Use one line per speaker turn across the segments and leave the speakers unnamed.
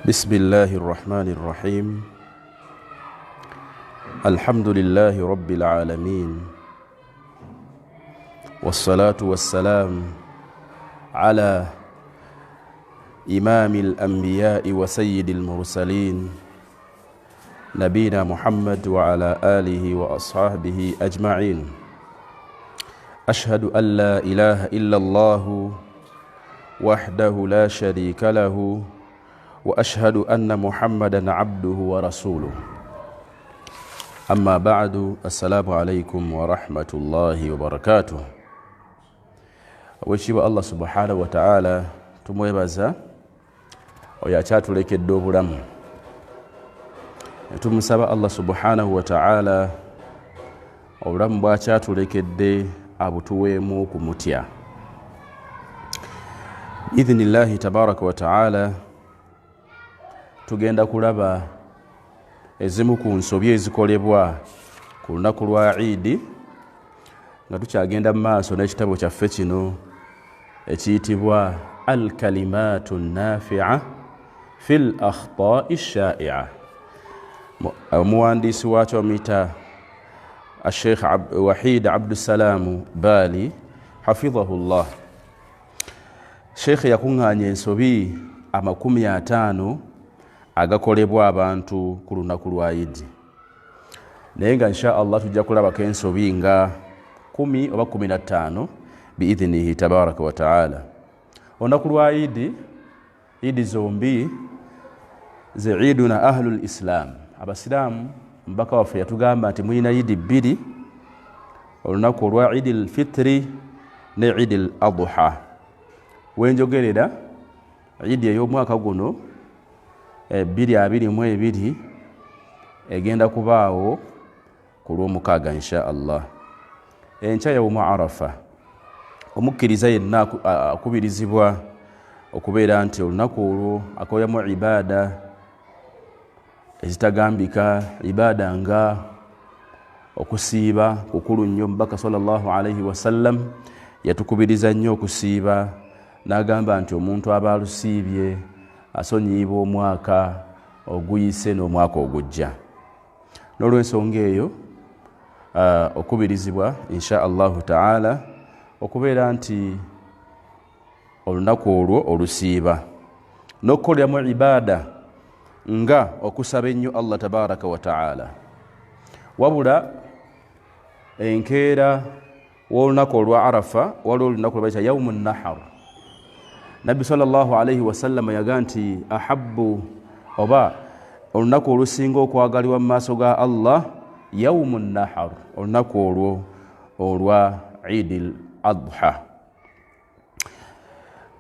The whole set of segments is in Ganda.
بسم الله الرحمن الرحيم الحمد لله رب العالمين والصلاة والسلام على إمام الأنبياء وسيد المرسلين نبينا محمد وعلى آله وأصحابه أجمعين أشهد أن لا إله إلا الله وحده لا شريك له وأشهد أن محمدًا عبده ورسوله أما بعد السلام عليكم ورحمة الله وبركاته وشيب الله سبحانه وتعالى tumwebaza oyakyatulekedde obulamu tumusaba Allah subhanahu wa ta'ala obulamu bwakyatulekedde abutuweemu kumutya idhnillahi tabaraka wa ta'ala tugenda kulaba ezimu ku nsobi ezikolebwa ku lunaku lwa Eid nga tukyagenda mu maaso n'ekitabo kyaffe kino ekiyitibwa al-kalimatu nafi'a fil akhta'i shai'a. Omuwandiisi wakyo amuyita Sheikh Wahid Abdussalam Bali hafidhahullah. Sheikh yakuŋŋaanya ensobi 50 agakolebwa abantu ku lunaku lwa Eid. Naye nga insha Allah tujja kulabako ensobi nga 10 oba 15 biidhnihi tabaraka wa ta'ala. Olunaku lwa Eid zombi ze Eiduna ahlul Islam. Abasiraamu mbaka waffe yatugamba nti mulina Eid 2, olunaku olwa Eid al-Fitri ne Eid al-Adha. Wenjogerera Eid ey'omwaka guno 2022 egenda kubaawo ku lw'omukaaga insha Allah. Enkya yawmu Arafa. Omukkiriza yenna akubirizibwa okubeera nti olunaku olwo akoyamu ibaada ezitagambika, ibaada nga okusiiba kukulu nnyo. Mubaka sallallahu alayhi wasallam yatukubiriza nnyo okusiiba, n'agamba nti omuntu aba alusiibye asonyiibwa omwaka oguyise n'omwaka ogujja. N'olw'ensonga eyo okubirizibwa insha Allahu ta'ala okubeera nti olunaku olwo olusiiba n'okukoleramu ibaada nga okusaba ennyo Allah tabaraka wa ta'ala. Wabula enkeera w'olunaku olwa Arafa waliwo olunaku lwe bayita yawmun nahar. Nabbi sallallahu alayhi wasallam yaga nti ahabbu oba olunaku olusinga okwagalibwa mu maaso ga Allah yawmun nahar, olunaku olwo olwa Eid al-Adha.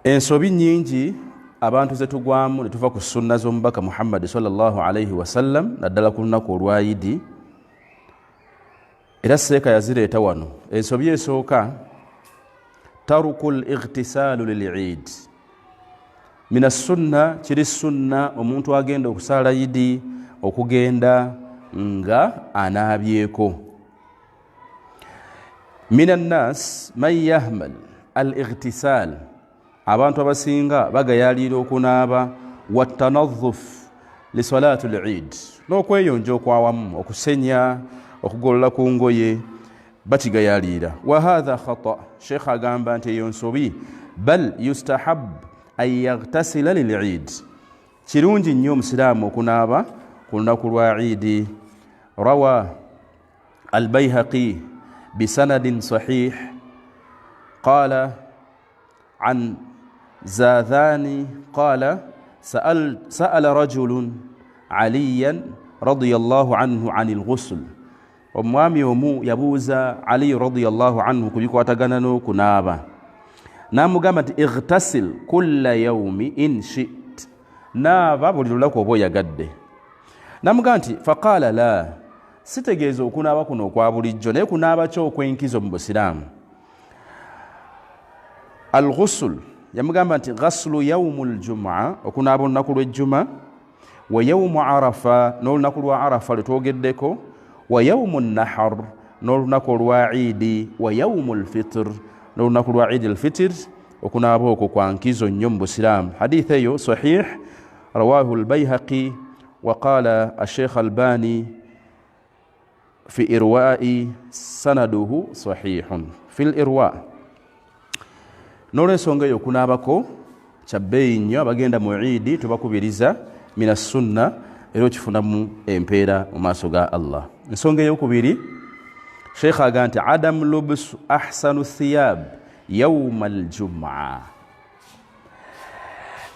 Ensobi nnyingi abantu ze tugwamu ne tuva ku sunna z'omubaka Muhammad sallallahu alayhi wasallam naddala ku lunaku olwa Eid, era seeka yazireeta wano. Ensobi esooka tarukul ightisalu lil-Eid. Mina sunna, kiri sunna omuntu agenda okusala Eid okugenda nga anaabyeko. Minan nas man yahmal al-ightisal, abantu abasinga bagayalira okunaaba, watanadhuf li salati al-Eid, n'okweyonja okwawamu, okusenya, okugolola ku ngoye bakigayalira. Wa hadha khata. Sheikh agamba nti eyo nsobi, bal yustahab an yaghtasila lil-Eid. Kirungi nnyo omusiraamu okunaaba ku lunaku lwa Eid. Rawa al-Bayhaqi bisanadin sahih qala an Zadhani qala sa'ala rajulun Aliyan radiyallahu anhu anil ghusl. Omwami omu yabuuza Ali radiyallahu anhu ku bikwatagana n'okunaaba, n'amugamba nti ightasil kulla yawmi in shi't, naaba buli lunaku oba oyagadde. N'amugamba nti faqala la, sitegeeza okunaaba kuno okwa bulijjo, naye kunaaba kyo okwenkizo mu Busiraamu. Al-ghusl yamugamba nti ghaslu yawmul jum'a, okunaaba olunaku lw'ejjuma, wa yawmu Arafa, n'olunaku lwa Arafa lwetwogeddeko, wa yawmun nahar, n'olunaku olwa Eid, wa yawmul fitr, n'olunaku lwa Eid al-Fitr. Okunaaba okwo kwa nkizo nnyo mu Busiraamu. Hadith eyo sahih رواه البيهقي وقال الشيخ الباني في إرواء سنده صحيح في الإرواء نولesonga yokunabako kyabbeeyi nnyo abagenda mu Eid tubakubiriza mina sunna era okifunamu empeera mu maaso ga Allah. Ensonga eyokubiri Sheikh aga nti adam lubs ahsanu thiyab yawma aljum'a.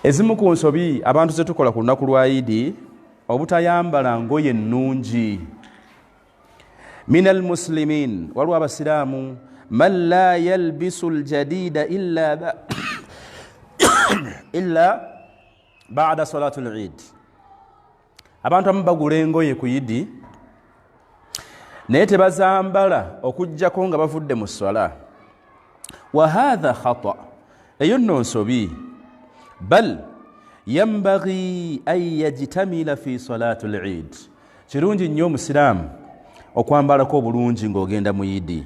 Ezimu ku nsobi abantu ze tukola ku lunaku lwa Eid obutayambala ngoye ennungi. Min almuslimin waliwo abasiraamu man la yalbisu aljadida illa ba'da salatul Eid. Abantu abamu bagula engoye ku Eid naye tebazambala okujjako nga bavudde mu ssala. Wa hadha khata, eyo nno nsobi. Bal yambaghi an yajtamila fi salatul Eid. Kirungi nnyo omusiraamu okwambalako obulungi ng'ogenda mu Eid.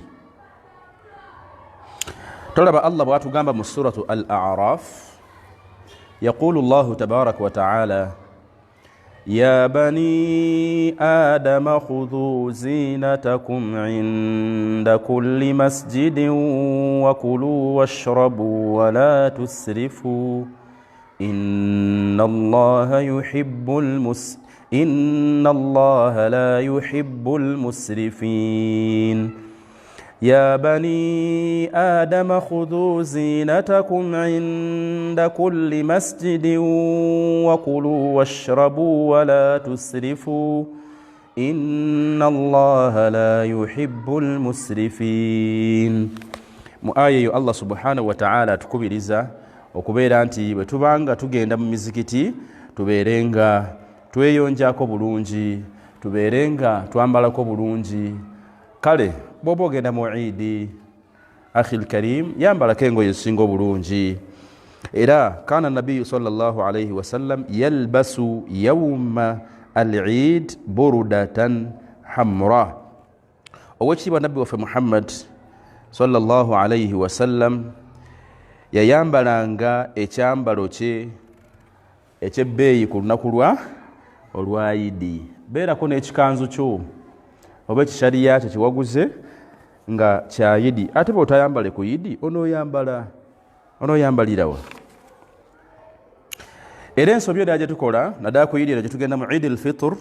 Tolaba Allah bw'atugamba mu suratu Al-A'raf يقول الله تبارك وتعالى يا بني آدم خذوا زينتكم عند كل مسجد وكلوا واشربوا ولا تسرفوا إن الله لا يحب المسرفين. يا بني آدم خذوا زينتكم عند كل مسجد وكلوا واشربوا ولا تسرفوا إن الله لا يحب المسرفين. مؤاية الله سبحانه وتعالى tukubiriza okubeera nti bwe tubanga tugenda mu mizikiti tubeerenga tweyonjako bulungi, tubeerenga twambalako bulungi. Kale bw'oba ogenda mu Eid akhil karim yambalako engoye ezisinga obulungi. Era kana nabiyyu sallallahu alayhi wasallam yalbasu yawma al-Eid burdatan hamra. Owekitiibwa nabbi waffe Muhammad sallallahu alayhi wasallam yayambalanga ekyambalo kye ekyebbeeyi ku lunaku olwa Eid. Beerako n'ekikanzu kyo oba ekishariya kye kiwaguze nga kya Eid. Ate bw'otayambale ku Eid onooyambalirawa. Era ensobi edda gye tukola naddala ku Eid era gye tugenda mu Eid al-Fitr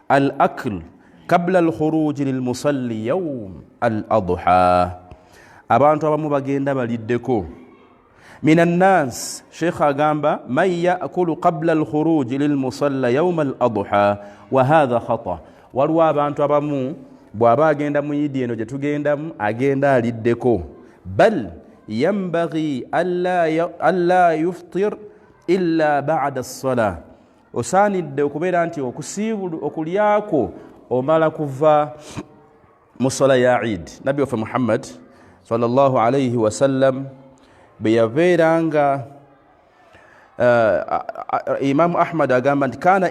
al-akl qabla al-khuruj lil-musalli yawm al-adha. Abantu abamu bagenda baliddeko. من الناس شيخ agamba من يأكل قبل الخروج للمصلى يوم الأضحى وهذا خطأ. Waliwo abantu abamu bw'aba agenda mu Eid eno gye tugendamu agenda aliddeko. Bal yambaghi alla yuftir illa ba'da as-salah. Osaanidde okubeera nti okulyako omala kuva mu ssala ya Eid. Nabbi waffe Muhammad sallallahu alayhi wasallam bwe yabeeranga Imam Ahmad agamba nti kana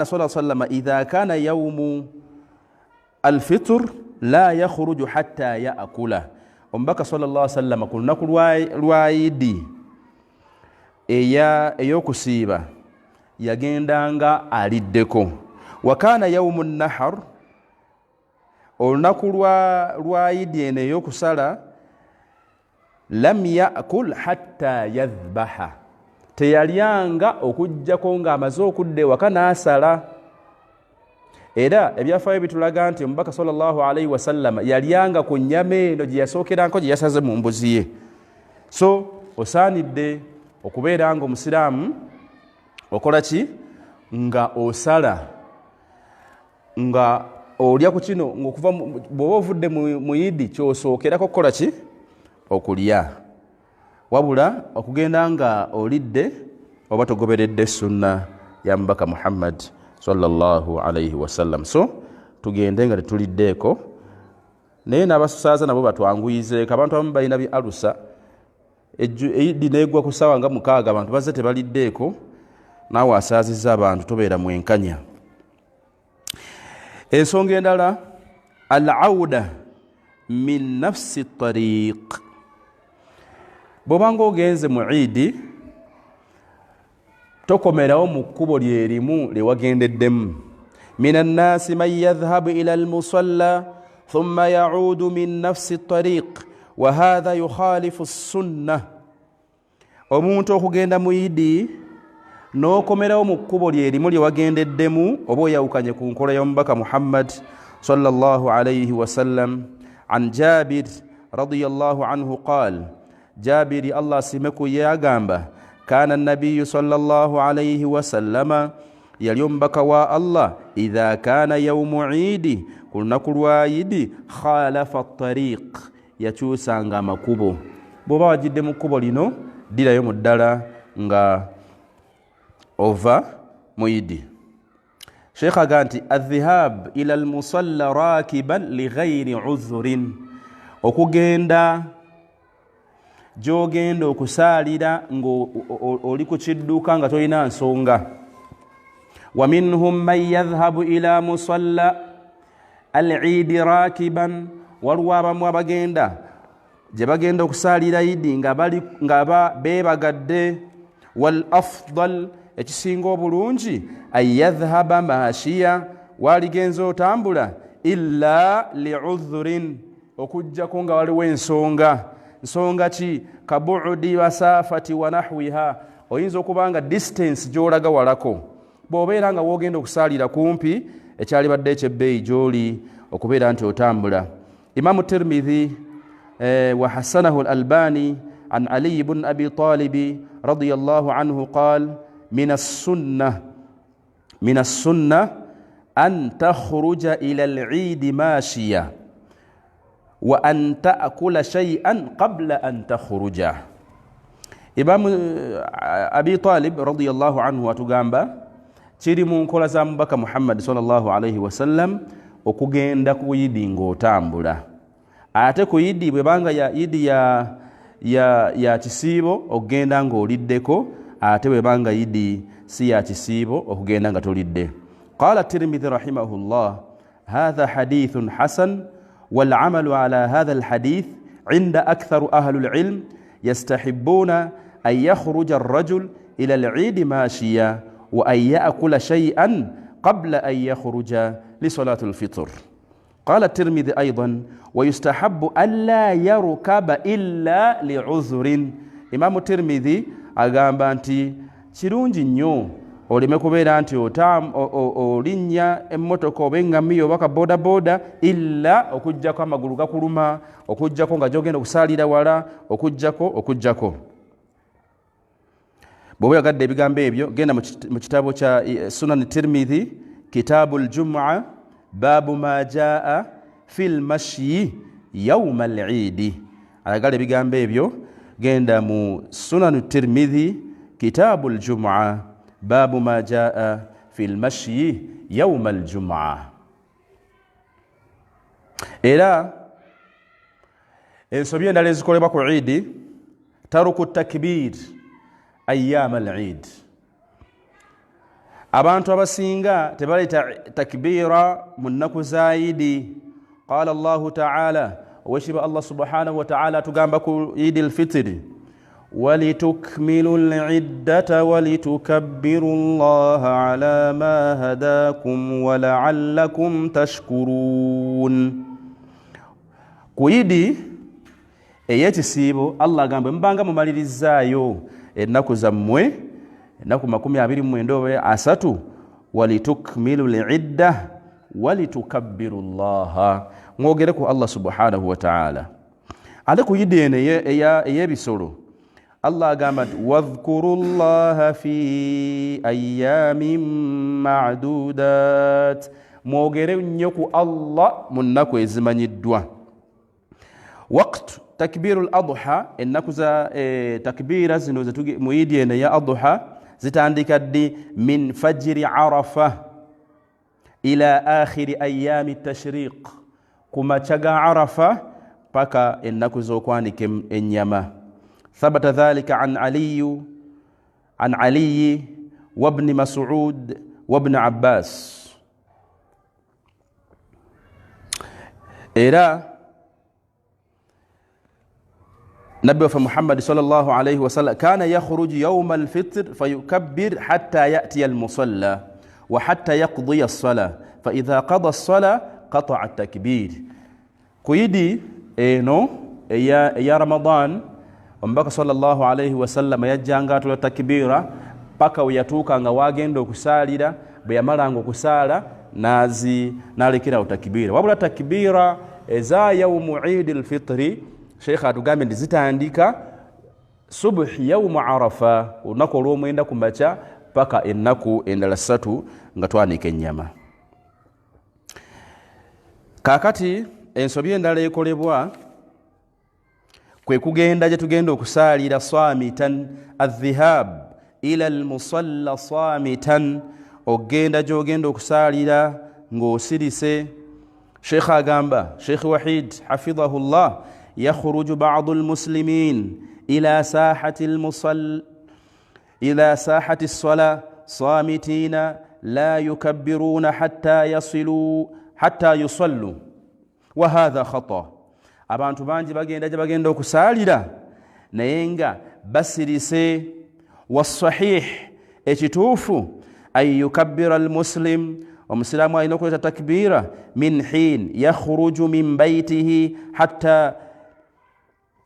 sallallahu sallam idha kana yawmu al-fitr la yakhruju hatta ya'kula. Omubaka sallallahu sallam ku lunaku lwa Eid ey'okusiiba yagendanga aliddeko. Wa kana yawmu an-nahr, olunaku lwa Eid eno ey'okusala lam yakul hatta yadhbaha, teyalyanga okujjako ng'amaze okudda ewaka n'asala. Era ebyafaayo bitulaga nti omubaka sallallahu alayhi wasallam yalyanga ku nnyama eno gye yasookeranko gye yasaze mu mbuzi ye. So osaanidde okubeera nga omusiraamu okola ki? Nga osala nga olya ku kino ng'okuva bw'oba ovudde mu Eid ky'osookerako kukola ki? Okulya. Wabula okugenda nga olidde oba togoberedde sunna ya mubaka Muhammad sallallahu alayhi wasallam. So tugende nga tetuliddeeko, naye n'abasaaza nabo batwanguyizeeko. Abantu abamu balina bi alusa, Eid neegwa ku ssaawa nga 6 abantu bazze tebaliddeeko, naawe asaazizza abantu, tobeera mwenkanya. Ensonga endala al-awda min nafsi tariq. Bw'obanga ogenze mu Eid tokomerawo mu kkubo lyerimu lyewagendeddemu. min annasi man yadhhabu ila almusalla thumma yaudu min nafsi ttariq wa hadha yukhalifu sunna. omuntu okugenda mu idi n'okomerawo mu kkubo lyerimu lyewagendeddemu oba oyawukanye ku nkola y'omubaka Muhammad sallallahu alayhi wasallam. an Jabir radiyallahu anhu qaal, Jabiri Allah simeku yagamba, kana nabiyu sallallahu alayhi wasallama, yali omubaka wa Allah, idha kana yawmu idi, ku lunaku lwa idi, khalafa ttariq, yakyusanga amakubo. bw'oba wajidde mu kkubo lino ddirayo mu ddala nga ova mu idi. Sheikh aga nti adhihab ila almusalla rakiban lighairi udhurin, okugenda gy'ogenda okusaalira ng'oli ku kidduka nga tolina nsonga. wa minhum man yadhhabu ila musalla al-idi rakiban, waliwo abamu abagenda gye bagenda okusaalira idi nga beebagadde. wal afdal, ekisinga obulungi, an yadhhaba maashiya, waaligenza otambula, illa li'udhurin, okujjako nga waliwo ensonga. nsonga ki? kabuudi wasafati wa nahwiha, oyinza okuba nga distance gy'olaga walako. bw'obeera nga woogenda okusaalira kumpi, ekyalibadde ekyebbeeyi gy'oli okubeera nti otambula. Imamu Tirmidhi wa hasanahu al-Albani an Ali ibn Abi Talib radiyallahu anhu qaal, min as-sunnah an takhruja ila al-eid mashiya wa an ta'kula shay'an qabla an takhruja. Imam Abi Talib radiyallahu anhu atugamba kiri mu nkola za mubaka Muhammad sallallahu alayhi wasallam okugenda ku yidi ng'otambula. ate ku yidi bwebanga ya yidi ya kisiibo okugenda ng'oliddeko, ate bwebanga yidi si ya kisiibo okugenda nga tolidde. Qala Tirmidhi rahimahullah, hadha hadithun hasan والعمل على هذا الحديث عند أكثر أهل العلم يستحبون أن يخرج الرجل إلى العيد ماشيا وأن يأكل شيئا قبل أن يخرج لصلاة الفطر. قال الترمذي أيضا ويستحب ألا يركب إلا لعذر. إمام الترمذي أقام بانتي kirungi nnyo oleme kubeera nti olinnya emmotoka oba eŋŋamiya oba ka boda boda, illa okujjako amagulu gakuluma, okujjako nga gyogenda okusaalira wala, okujjako. bw'oba yagadde ebigambo ebyo, genda mu kitabo kya Sunan Tirmidhi, kitaabu al-Jum'a, baabu ma jaa fi al-mashyi yawma al-eid. ayagala ebigambo ebyo, genda mu Sunan Tirmidhi, kitaabu al-Jum'a, baabu ma jaa fi al-mashyi yawma al-Jum'a. era ensobi endala ezikolebwa ku Eid, taruku takbir ayyama al-Eid. abantu abasinga tebaleeta takbira mu nnaku za Eid. qala Allahu ta'ala, oweshiba Allah subhanahu wa ta'ala tugamba ku Eid al-Fitr, walitukmilu al-iddata walitukabbiru Allaha ala ma hadakum wa la'allakum tashkurun. ku Eid ey'ekisiibo Allah agamba mbanga mumalirizzaayo ennaku zammwe, ennaku 29 oba 3, walitukmilu al-idda walitukabbiru Allaha, mwogere ku Allah subhanahu wa ta'ala. ate ku Eid eno ey'ebisolo Allah agamba wadhkuru Allaha fi ayyamin ma'dudat, mwogere nnyo ku Allah mu nnaku ezimanyiddwa. waqtu takbiru al-adha, ennaku za takbira zino mu Eid eno ya adha zitandika ddi min fajri arafa ila akhiri ayami tashriq, ku makya ga arafa paka ennaku z'okwanika ennyama. ثبت ذلك عن علي وابن مسعود وابن عباس. era نبي محمد صلى الله عليه وسلم كان يخرج يوم الفطر فيكبر حتى يأتي المصلى وحتى يقضي الصلاة فإذا قضى الصلاة قطع التكبير كويدي إنه يا رمضان ومبaka sallallahu alayhi wasallam yajjanga atula takbira paka uyatuka nga wagenda okusalira bwe yamalanga okusala nalekera otakbira wabula takbira eza yawmu Eid al-Fitr Sheikh atugambe ndizitandika subhi yawmu Arafa olunaku olw'omwenda kumaca paka ennaku endala 3 nga twanika ennyama. Kakati ensobi endala ekolebwa kwe kugenda gye tugenda okusalira samitan adh-dhihab ila al-musalla samitan ogenda gy'ogenda okusalira ng'osirise. Sheikh agamba Sheikh Wahid hafidhahullah يخرج بعض المسلمين إلى ساحة الصلاة صامتين لا يكبرون حتى يصلوا وهذا خطأ. abantu bangi bagenda okusalira naye nga basirise. والصحيح ekituufu ay yukabbira almuslim omusiramu alina okuleta takbira min hin yakhruju min baytihi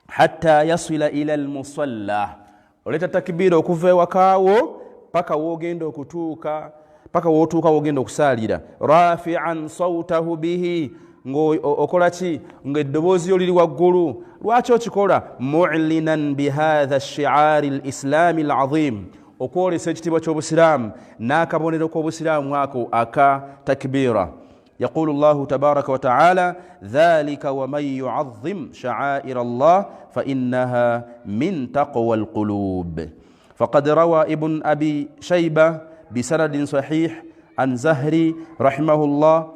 hatta yasila ila almusalla oleta takbira okuva ewakaawo paka wogenda okutuuka paka wotuuka wogenda okusalira rafi'an sawtahu bihi okola ki ng'eddoboozi liri waggulu. Lwaki okikola? mu'linan bihadha ash-shi'ar al-islami al-azim okwolesa ekitiibwa ky'obusiraamu n'akabonero k'obusiraamu ako aka takbira. يقول الله تبارك وتعالى ذلك ومن يعظم شعائر الله فإنها من تقوى القلوب. فقد روى ابن أبي شيبة بسند صحيح عن زهري رحمه الله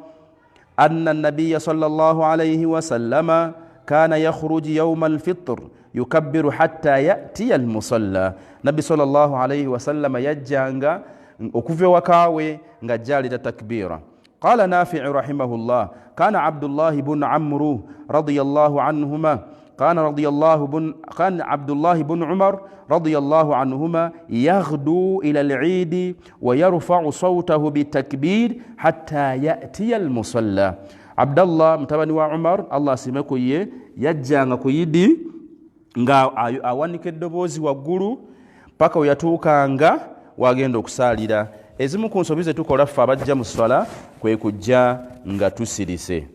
أن النبي صلى الله عليه وسلم كان يخرج يوم الفطر يكبر حتى يأتي المصلى. نبي صلى الله عليه وسلم يجانغ وكفي وكاوي نجالي تكبيرا. قال نافع رحمه الله كان عبد الله بن عمرو رضي الله عنهما كان عبد الله بن عمر رضي الله عنهما يغدو إلى العيد ويرفع صوته بالتكبير حتى يأتي المصلى. عبد الله متبني وعمر الله سيمكو يجانا كويدي nga awanike eddoboozi waggulu paka oyatuuka nga wagenda okusalira. Ezimu ku nsobi ze tukola ffe abajja mu ssala kwe kujja nga tusirise.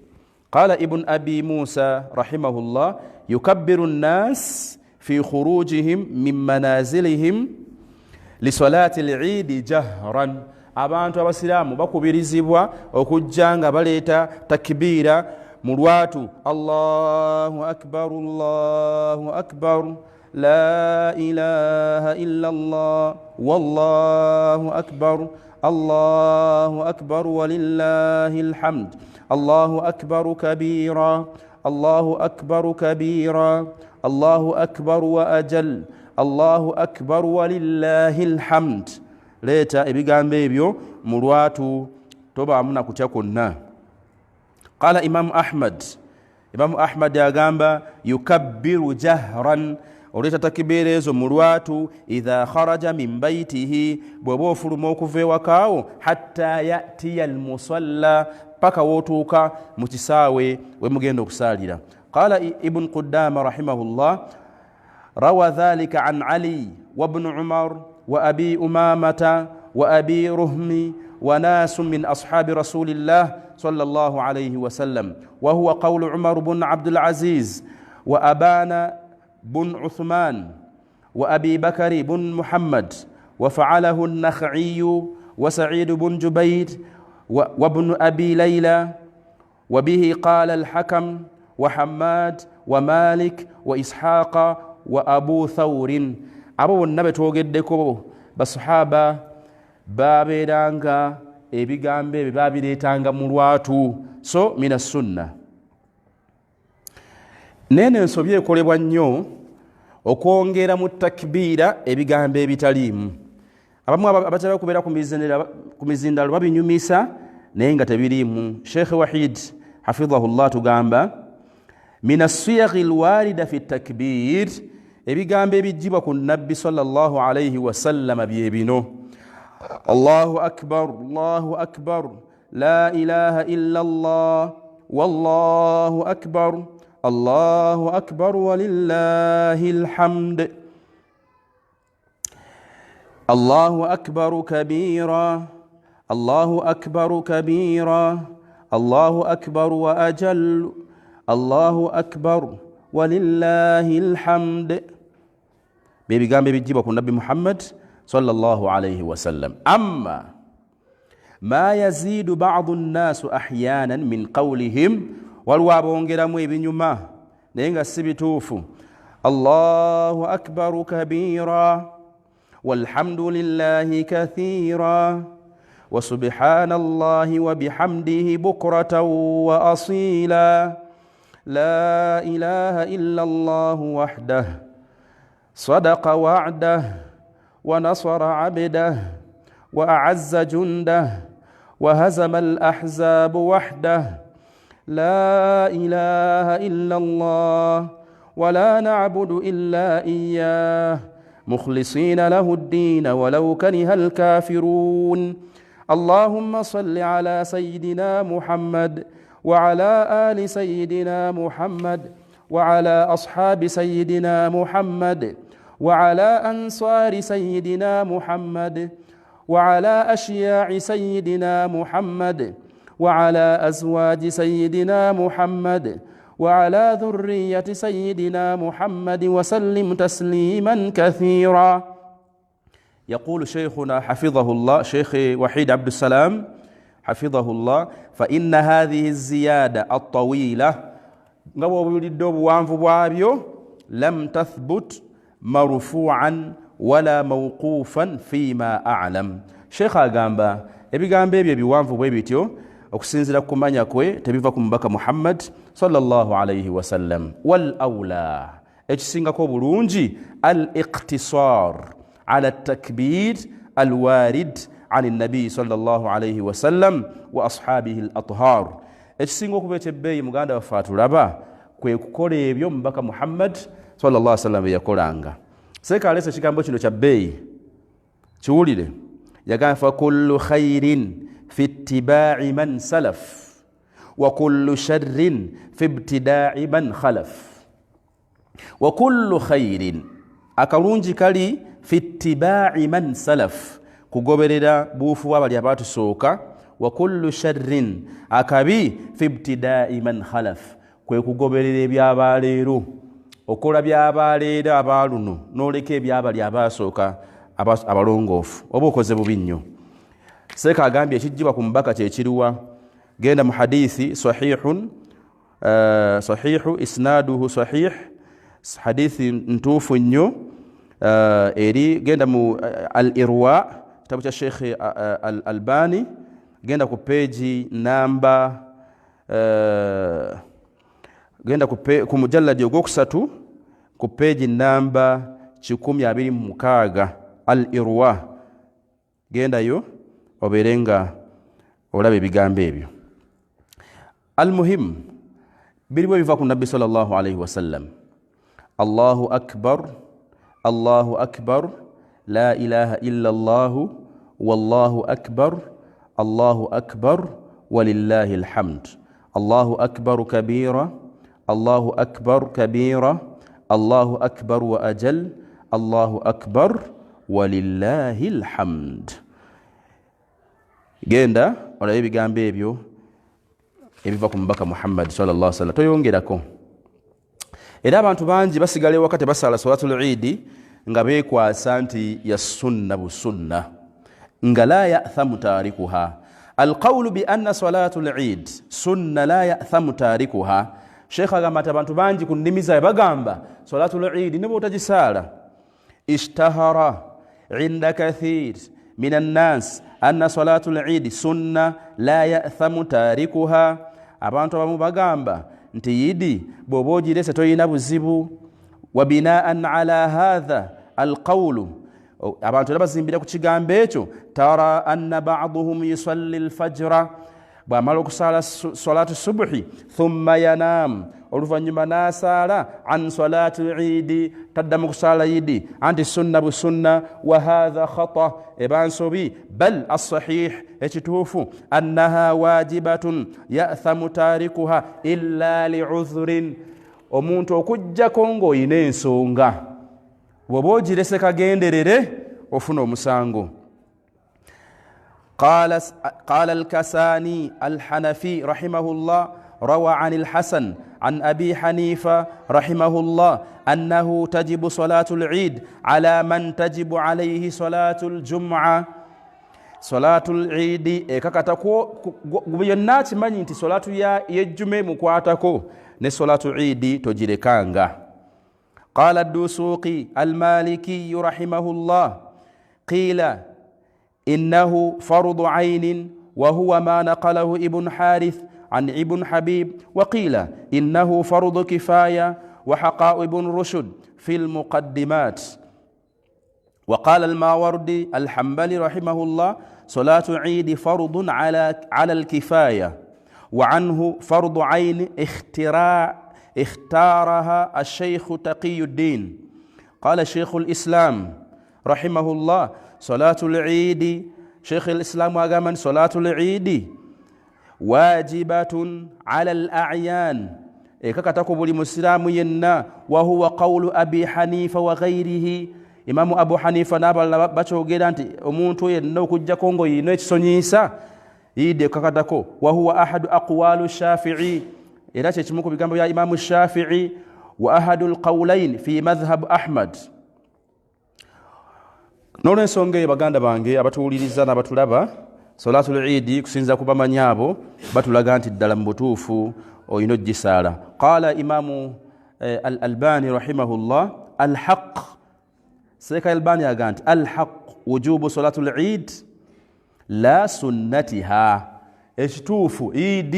Qala ibn abi Musa rahimahullah yukabbiru an-nas fi khurujihim min manazilihim li salati al-Eid jahran. Abantu abasiraamu bakubirizibwa okujja nga baleeta takbiira mu lwatu. Allahu akbar Allahu akbar لا إله إلا الله والله أكبر الله أكبر ولله الحمد الله أكبر كبيرا الله أكبر كبيرا الله أكبر وأجل الله أكبر ولله الحمد. Leta ebigambo ebyo mu lwatu tobaamu kutya kwonna. Qala Imam Ahmad agamba yukabbiru jahran oleta takbira ezo mu lwatu idha kharaja min baytihi bw'oba ofuluma okuva ewakaawo hatta yatiya almusalla paka wotuuka mu kisaawe we mugenda okusalira. Qala ibn Qudama rahimahullah rawa dhalika an Ali wa ibn Umar wa abi Umamata wa abi Ruhmi wa nasun min ashabi rasulillah sallallahu alayhi wa sallam wa huwa qawlu Umar ibn Abdul Aziz wa Abana بن عثمان وأبي بكر بن محمد وفعله النخعي وسعيد بن جبير وابن أبي ليلى وبه قال الحكم وحماد ومالك وإسحاق وأبو ثور. أبو النبي توجدكو بصحابة بابيرانغا ebigambe babireetanga mu lwatu so mina sunna. Nene ensobi ekolebwa nnyo okwongera mu takbiira ebigambo ebitaliimu. Abamu abatera okubeera ku mizindalo babinyumisa naye nga tebiriimu. Sheikh Wahid hafidhahullah tugamba min as-siyaghi al-warida fi at-takbir ebigambo ebijjibwa ku nabbi sallallahu alayhi wasallam bye bino: Allahu akbar la ilaha illa Allah wallahu akbar walillahil hamd. Allahu akbar kabira Allahu akbar wa ajal Allahu akbar walillahil hamd. Bebigambo ebijjibwa ku nabbi Muhammad sallallahu alayhi wasallam. Amma ma yazidu ba'du an-nas ahyanan min qawlihim, waliwo abongeramu ebinyuma naye nga si bituufu: Allahu akbar kabira walhamdulillahi kathira wa subhanallahi wa bihamdihi bukratan wa asila la ilaha illa Allah wahdah sadaqa wa'dah wa nasara 'abdah wa a'azza jundah wa hazama al-ahzab wahdah la ilaha illa Allah wa la na'budu illa iyyah mukhlisina lahu ad-din walau kariha al-kafirun. Allahumma salli ala sayyidina Muhammad wa ala ali sayyidina Muhammad wa ala ashabi sayyidina Muhammad wa ala ansari sayyidina Muhammad wa ala ashya'i sayyidina Muhammad wa ala azwaji sayyidina Muhammad wa ala dhurriyyati sayyidina Muhammad wa sallim tasliman kathira. يقول شيخنا حفظه الله شيخ وحيد عبد السلام حفظه الله: فإن هذه الزيادة الطويلة لم تثبت مرفوعا ولا موقوفا فيما أعلم. شيخ أغامبا ebigambo ebyo ebiwanvu bwe bityo okusinzira kumanya kwe tebiva ku mubaka Muhammad sallallahu alayhi wasallam. Wal awla, ekisingako bulungi, al iqtisar على التكبير الوارد عن النبي صلى الله عليه وسلم وأصحابه الأطهار. ekisinga okubeeta ebbeeyi muganda waffe atulaba kwe kukola ebyo mubaka Muhammad sallallahu alaihi wasallam yakolanga. Seeka alese ekigambo kino kya bbeeyi kiwulire, yagamba: fa kullu khairin fi ittibaa'i man salaf wa kullu sharrin fi ibtidaa'i man khalaf. Wa kullu khairin, akalungi kali fi ittibaa'i man salaf, kugoberera buufu bw'abali abaatusooka. Wa kullu sharrin, akabi fi ibtidaa'i man khalaf, kwe kugoberera ebyabaleero, okola byabaleero abaaluno n'oleka ebyabali abaasooka abalongoofu, oba okoze bubi nnyo. Seeka agambye ekijjibwa ku mubaka kye kiruwa? Genda mu hadithi sahihu isnaduhu sahih, hadithi ntuufu nnyo eri. Genda mu al-Irwa, kitabu kya Sheikh al-Albani, genda ku peji namba genda ku mujalladi ogwokusatu ku peji namba 126 al-Irwa. Gendayo oberenga olaba ebigambo ebyo. Al-muhim biriwo biva ku nabbi sallallahu alayhi wasallam: Allahu akbar la ilaha illa Allah wallahu akbar walillahil hamd. Allahu akbar kabira Allahu akbar wa ajal Allahu akbar walillahil hamd. Genda olaba ebigambo ebyo ebiva ku mubaka Muhammad sallallahu alaihi wasallam, toyongerako. Era abantu bangi basigala ewaka tebasala salatul Eid nga beekwasa nti ya sunna busunna, nga la ya'thamu tarikuha. Alqawlu bi anna salatul Eid sunna la ya'thamu tarikuha, Sheikh agamba nti abantu bangi ku nnimi zaabwe bagamba salatul Eid ne bw'otagisala. Ishtahara inda kathir min annas anna salatul Eid sunna la ya'thamu tarikuha. Abantu abamu bagamba nti yidi bw'oba ogirese toyina buzibu. Wa binaan ala hadha alqawlu, abantu era bazimbira ku kigambo ekyo, tara anna ba'duhum yusalli alfajra, bw'amala okusala salatu subuhi thumma yanam, oluvanyuma nasala an salati al-eid taddamu kusala idi anti sunna bu sunna wa hadha khata ebansobi bal as-sahih ekitufu annaha wajibatun ya'thamu tarikuha illa li'udhrin omuntu okujjako ng'oyina ensonga bw'oba ogirese kagenderere ofuna omusango. قال الكساني الحنفي رحمه الله روى عن الحسن عن أبي حنيفة رحمه الله أنه تجب صلاة العيد على من تجب عليه صلاة الجمعة. صلاة العيد ككتكو بينات من ينتي صلاة يجمع مكواتكو نصلاة العيد تجركانغا. قال الدسوقي المالكي رحمه الله قيل إنه فرض عين وهو ما نقله ابن حارث عن ابن حبيب، وقيل إنه فرض كفاية وحقاء ابن رشد في المقدمات. وقال الماوردي الحنبلي رحمه الله صلاة عيد فرض على الكفاية وعنه فرض عين اختارها الشيخ تقي الدين. قال شيخ الإسلام رحمه الله صلاة العيد شيخ الإسلام وقال صلاة العيد واجبة على الأعيان كتكب لمسلم ينا وهو قول أبي حنيفة وغيره. إمام أبو حنيفة نابل باتشو جدانتي أمونتو ينو كجا كونغو ينوش سنيسا يدي كتكو وهو أحد أقوال الشافعي إذا تشمكو بكامبو يا إمام الشافعي وأحد القولين في مذهب أحمد. Nolensonga baganda bange abatuuliriza n'abatulaba Salatul Eid kusinza kubamanya abo batulaga nti ddala mu butuufu oyina ogisaala. Qala Imamu al-Albani rahimahullah al-haqq Sheikh Albani agaa nti al-haqq wujubu Salatul Eid la sunnatiha ekituufu Eid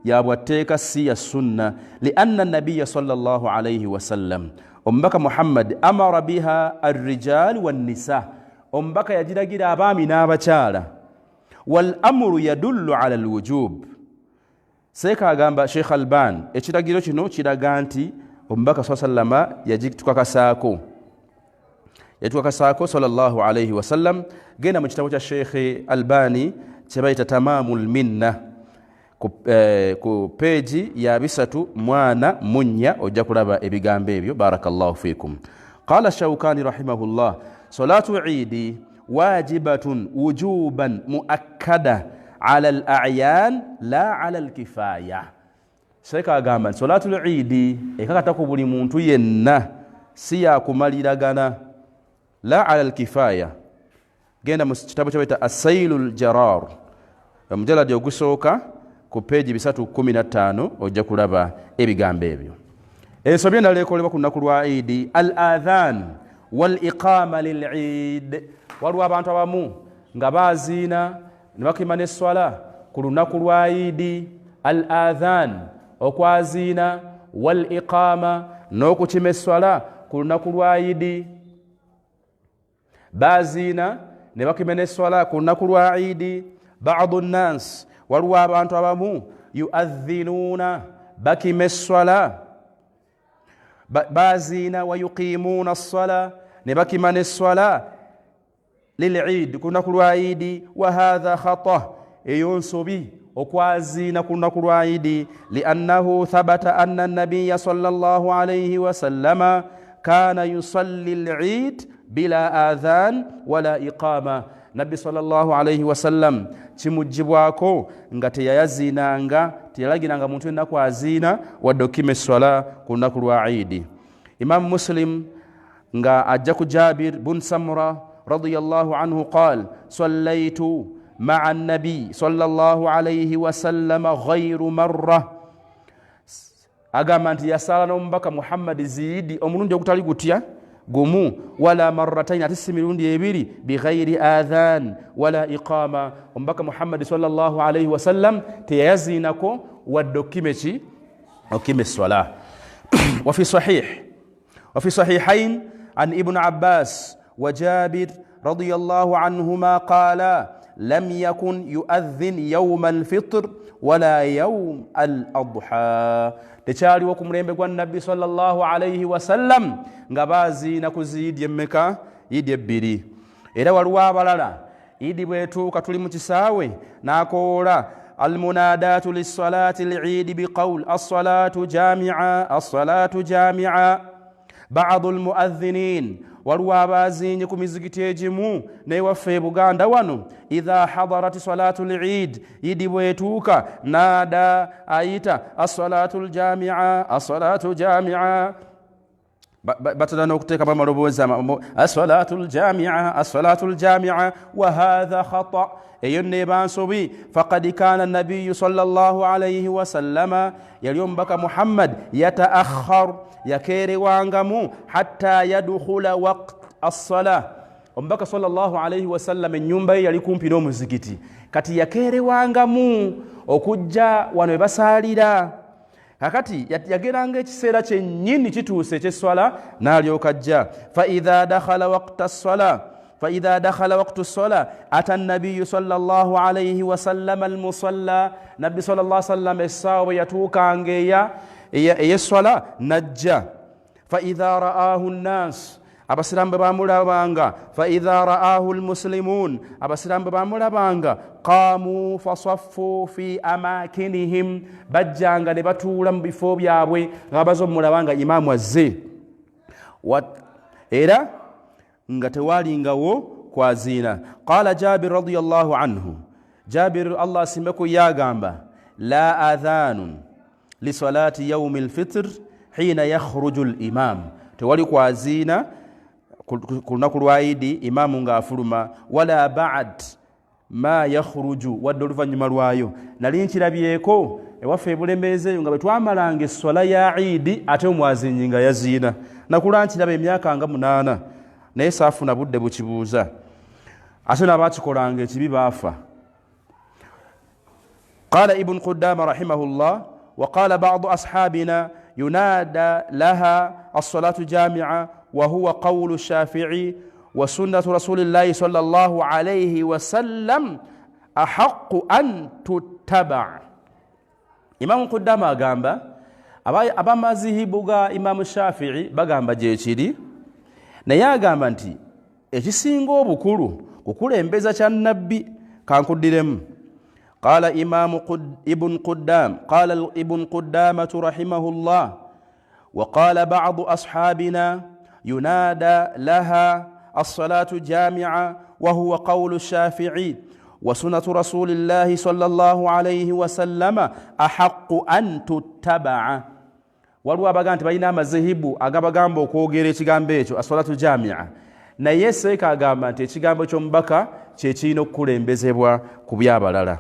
yabwatteeka si ya sunna lianna nabiyya sallallahu alayhi wasallam ombaka Muhammad amara biha ar-rijal wan-nisa ombaka yagiragira abaami n'abakyala wal amru yadullu ala al-wujub. Seeka agamba Sheikh Alban ekiragiro kino kiraga nti ombaka sallama yatukakasaako sallallahu alayhi wasallam. Genda mu kitabo kya Sheikh Albani kyebayita Tamamul Minna ku peji ya 304 ojja kulaba ebigambo ebyo. Barakallahu fikum. Qala Shawkani rahimahullah salatu Eid wajibatun wujuban muakkada ala al-a'yan la ala al-kifaya. Sheikha agamba salatu Eid ekakata ku buli muntu yenna si ya kumaliragana la ala al-kifaya. Genda mu kitabo kyebayita As-Sailul Jarar omujalladi ogusooka ku peji 315 ojja kulaba ebigambo ebyo. Ensobi endala ku nnaku lwa Eid al-adhan wal-iqama lil-Eid. Waliwo abantu abamu nga baziina ne bakima n'esswala ku lunaku lwa Eid. Al-adhan okwaziina wal-iqama n'okukima esswala ku lunaku lwa Eid. Baziina ne bakima n'esswala ku lunaku lwa Eid. Ba'du an-nas waliwo abantu abamu yuadhinuna bakima esswala baziina wa yuqimuna as-sala ne bakima n'esswala lil-Eid ku lunaku lwa Eid. Wa hadha khata eyo nsobi okwaziina ku lunaku lwa Eid liannahu thabata anna an-nabiyya sallallahu alayhi wa sallama kana yusalli al-Eid bila adhan wala iqama. Nabbi sallallahu alayhi wa sallam kimujjibwako nga teyayaziinanga teyalagiranga muntu ennaku aziina wadde okima esswala ku lunaku lwa Eid. Imam Muslim nga ajja ku Jabir bun Samura radiyallahu anhu qaal sallaytu ma'a an-nabi sallallahu alayhi wa sallam ghayru marra. Agamba nti yasala n'omubaka Muhammad ziidi omulundi ogutali gutya gumu wala marratayn ate si mirundi ebiri bighayri adhan wala iqama. Omubaka Muhammad sallallahu alayhi wa sallam teyayaziinako wadde okima esswala. وفي صحيحين عن ابن عباس وجابر رضي الله عنهما قال لم يكن يؤذن يوم الفطر ولا يوم الأضحى tekyali wo ku mulembe gwa nabbi sallallahu alayhi wasallam nga baziina ku ziidi emmeka idi ebbiri era waliwo abalala idi bwetuuka tuli mu kisaawe n'akoola almunadatu lissalati lidi biqawl assalatu jamia assalatu jamia badu almuadhinin waliwo abazinye ku mizigiti egimu newaffe Buganda wano idha hadarat salatu lid idi bwetuuka nada ayita assalatu ljamia assalatu jamia batala n'okuteekamu amaloboozi assalatu ljamia wa hadha khata eyo neba nsobi faqad kana nabiyu sallallahu alayhi wasallama yali omubaka Muhammad yataakhar yakerewangamu hatta yadkhula waqt as-salah omubaka sallallahu alayhi wasallam ennyumba ye yali kumpi n'omuzikiti kati yakerewangamu okujja wano basalira kakati yageranga ekiseera kyennyini kituuse eky'esswala n'alyoka ajja faidha dakhala waqta as-salah فإذا دخل وقت الصلاة أتى النبي صلى الله عليه وسلم المصلى نبي صلى الله عليه وسلم الساوي يتوكا أنجيا الصلاة نجا فإذا رآه الناس أبسلام ببامولا بانغا فإذا رآه المسلمون أبسلام ببامولا بانغا قاموا فصفوا في أماكنهم بجانغا نبتولا بفوبيا بوي غبزم مولا بانغا إمام وزي إذا nga tewalingawo kwazina qala Jabir radiyallahu anhu Jabir Allah simeku yagamba la adhanun li salati yawm al-fitr hina yakhruju al-imam tewali kwazina kunaku lwaidi imamu nga afuluma wala ba'd ma yakhruju wadde oluvannyuma lwayo nali nkirabyeko ewaffe ebulembeezeeyo nga bwe twamalanga essola ya idi ate omwazinyi nga yazina nakula nkiraba emyaka nga 8 naye saafuna budde bukibuuza ate n'abaakikolanga ekibi baafa qala ibn Qudama rahimahullah wa qala ba'du ashabina yunada laha as-salatu jami'a wa huwa qawlu Shafi'i wa sunnatu rasulillahi sallallahu alayhi wa sallam ahaqqu an tuttaba' Imam Qudama agamba abamazihibu ga Imam Shafi'i bagamba gye kiri naye agamba nti ekisinga obukulu kukulembeza kya nabbi kankuddiremu qala imamu ibn Quddam qala ibn Quddamatu rahimahullah wa qala ba'du ashabina yunada laha as-salatu jami'a wa huwa qawlu Shafi'i wa sunnatu rasulillahi sallallahu alayhi wa sallama ahaqqu an tuttaba'a waliwo abagamba nti balina amazihibu agabagamba okwogera ekigambo ekyo as-salatu jami'a naye seeka agamba nti ekigambo ky'omubaka kyekirina okukulembezebwa ku byabalala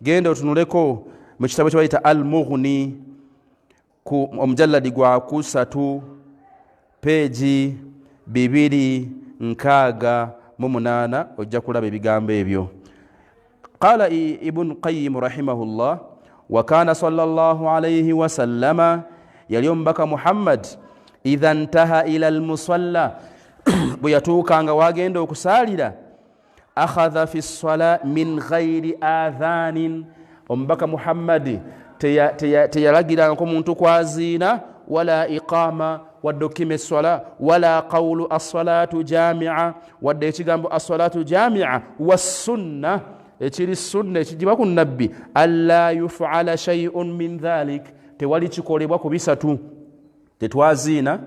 genda otunuleko mu kitabo kye bayita al-Mughni ku omujalladi gwa 3 peegi 268 ojja kulaba ebigambo ebyo qala ibn Qayyim rahimahullah wa kana sallallahu alayhi wa sallama yali omubaka Muhammad idha ntaha ila al-musalla bwe yatuukanga wagenda okusalira akhadha fi as-sala min ghairi adhanin omubaka Muhammad teyalagiranga ko muntu kwazina wala iqama wadde okima esswala wala qawlu as-salatu jami'a wadde ekigambo as-salatu jami'a was-sunna ekiri sunna ekigibwa ku nabbi alla yuf'ala shay'un min dhalik tewali kikolebwa ku bisatu tetwaziina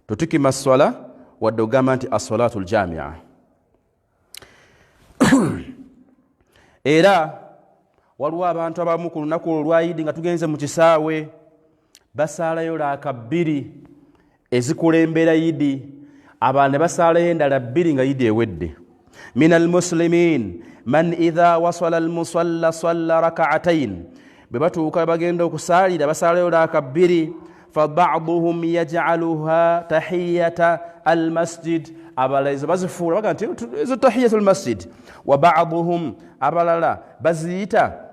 tutukima as-swala wadde ogamba nti as-salatu al-jami'a era waliwo abantu abamu ku lunaku olwayidi nga tugenze mu kisaawe basaalayo laaka 2 ezikulembera yidi abantu ne basaalayo endala 2 nga yidi ewedde min al-muslimin man idha wasala al-musalla salla rak'atayn bwe batuuka bagenda okusaalira basaalayo laaka 2 فبعضهم يجعلها تحية المسجد أبلا بزفور وكانت تحية المسجد وبعضهم أبلا بزيتا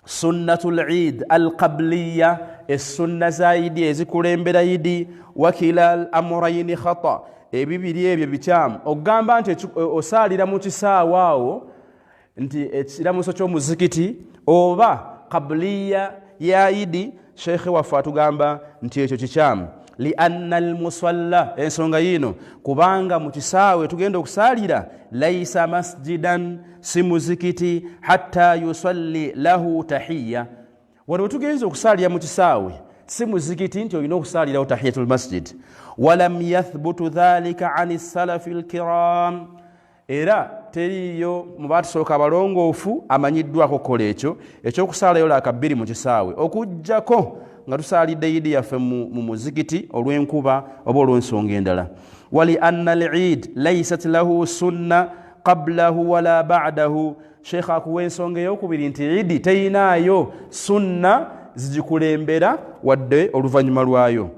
سنة العيد القبلية السنة زايدي يزكورين برايدي وكلا الأمرين خطأ ebibiri ebyo bikyamu ogamba nti osalira mu kisaawe awo nti ekiramuso ky'omuzikiti oba qabliya ya idi sheikhe waffe atugamba nti ekyo kikyamu lianna almusalla ensonga yino kubanga mu kisaawe tugenda okusalira laisa masjidan si muzikiti hatta yusalli lahu tahiyya waliwo tugenza okusalira mu kisaawe si muzikiti nti olina okusalirawo tahiyatul masjid walam yathbutu dhalika ani salafi alkiram era teriyo mu baatusooka abalongoofu amanyiddwako kukola ekyo ekyokusalayo lakabbiri mu kisaawe okujjako nga tusalidde idi yaffe mu muzikiti olw'enkuba oba olw'ensonga endala wali anna al-eid laysat lahu sunna qablahu wala ba'dahu sheikh akuwa ensonga ey'okubiri nti idi teyinaayo sunna zigikulembera wadde oluvannyuma lwayo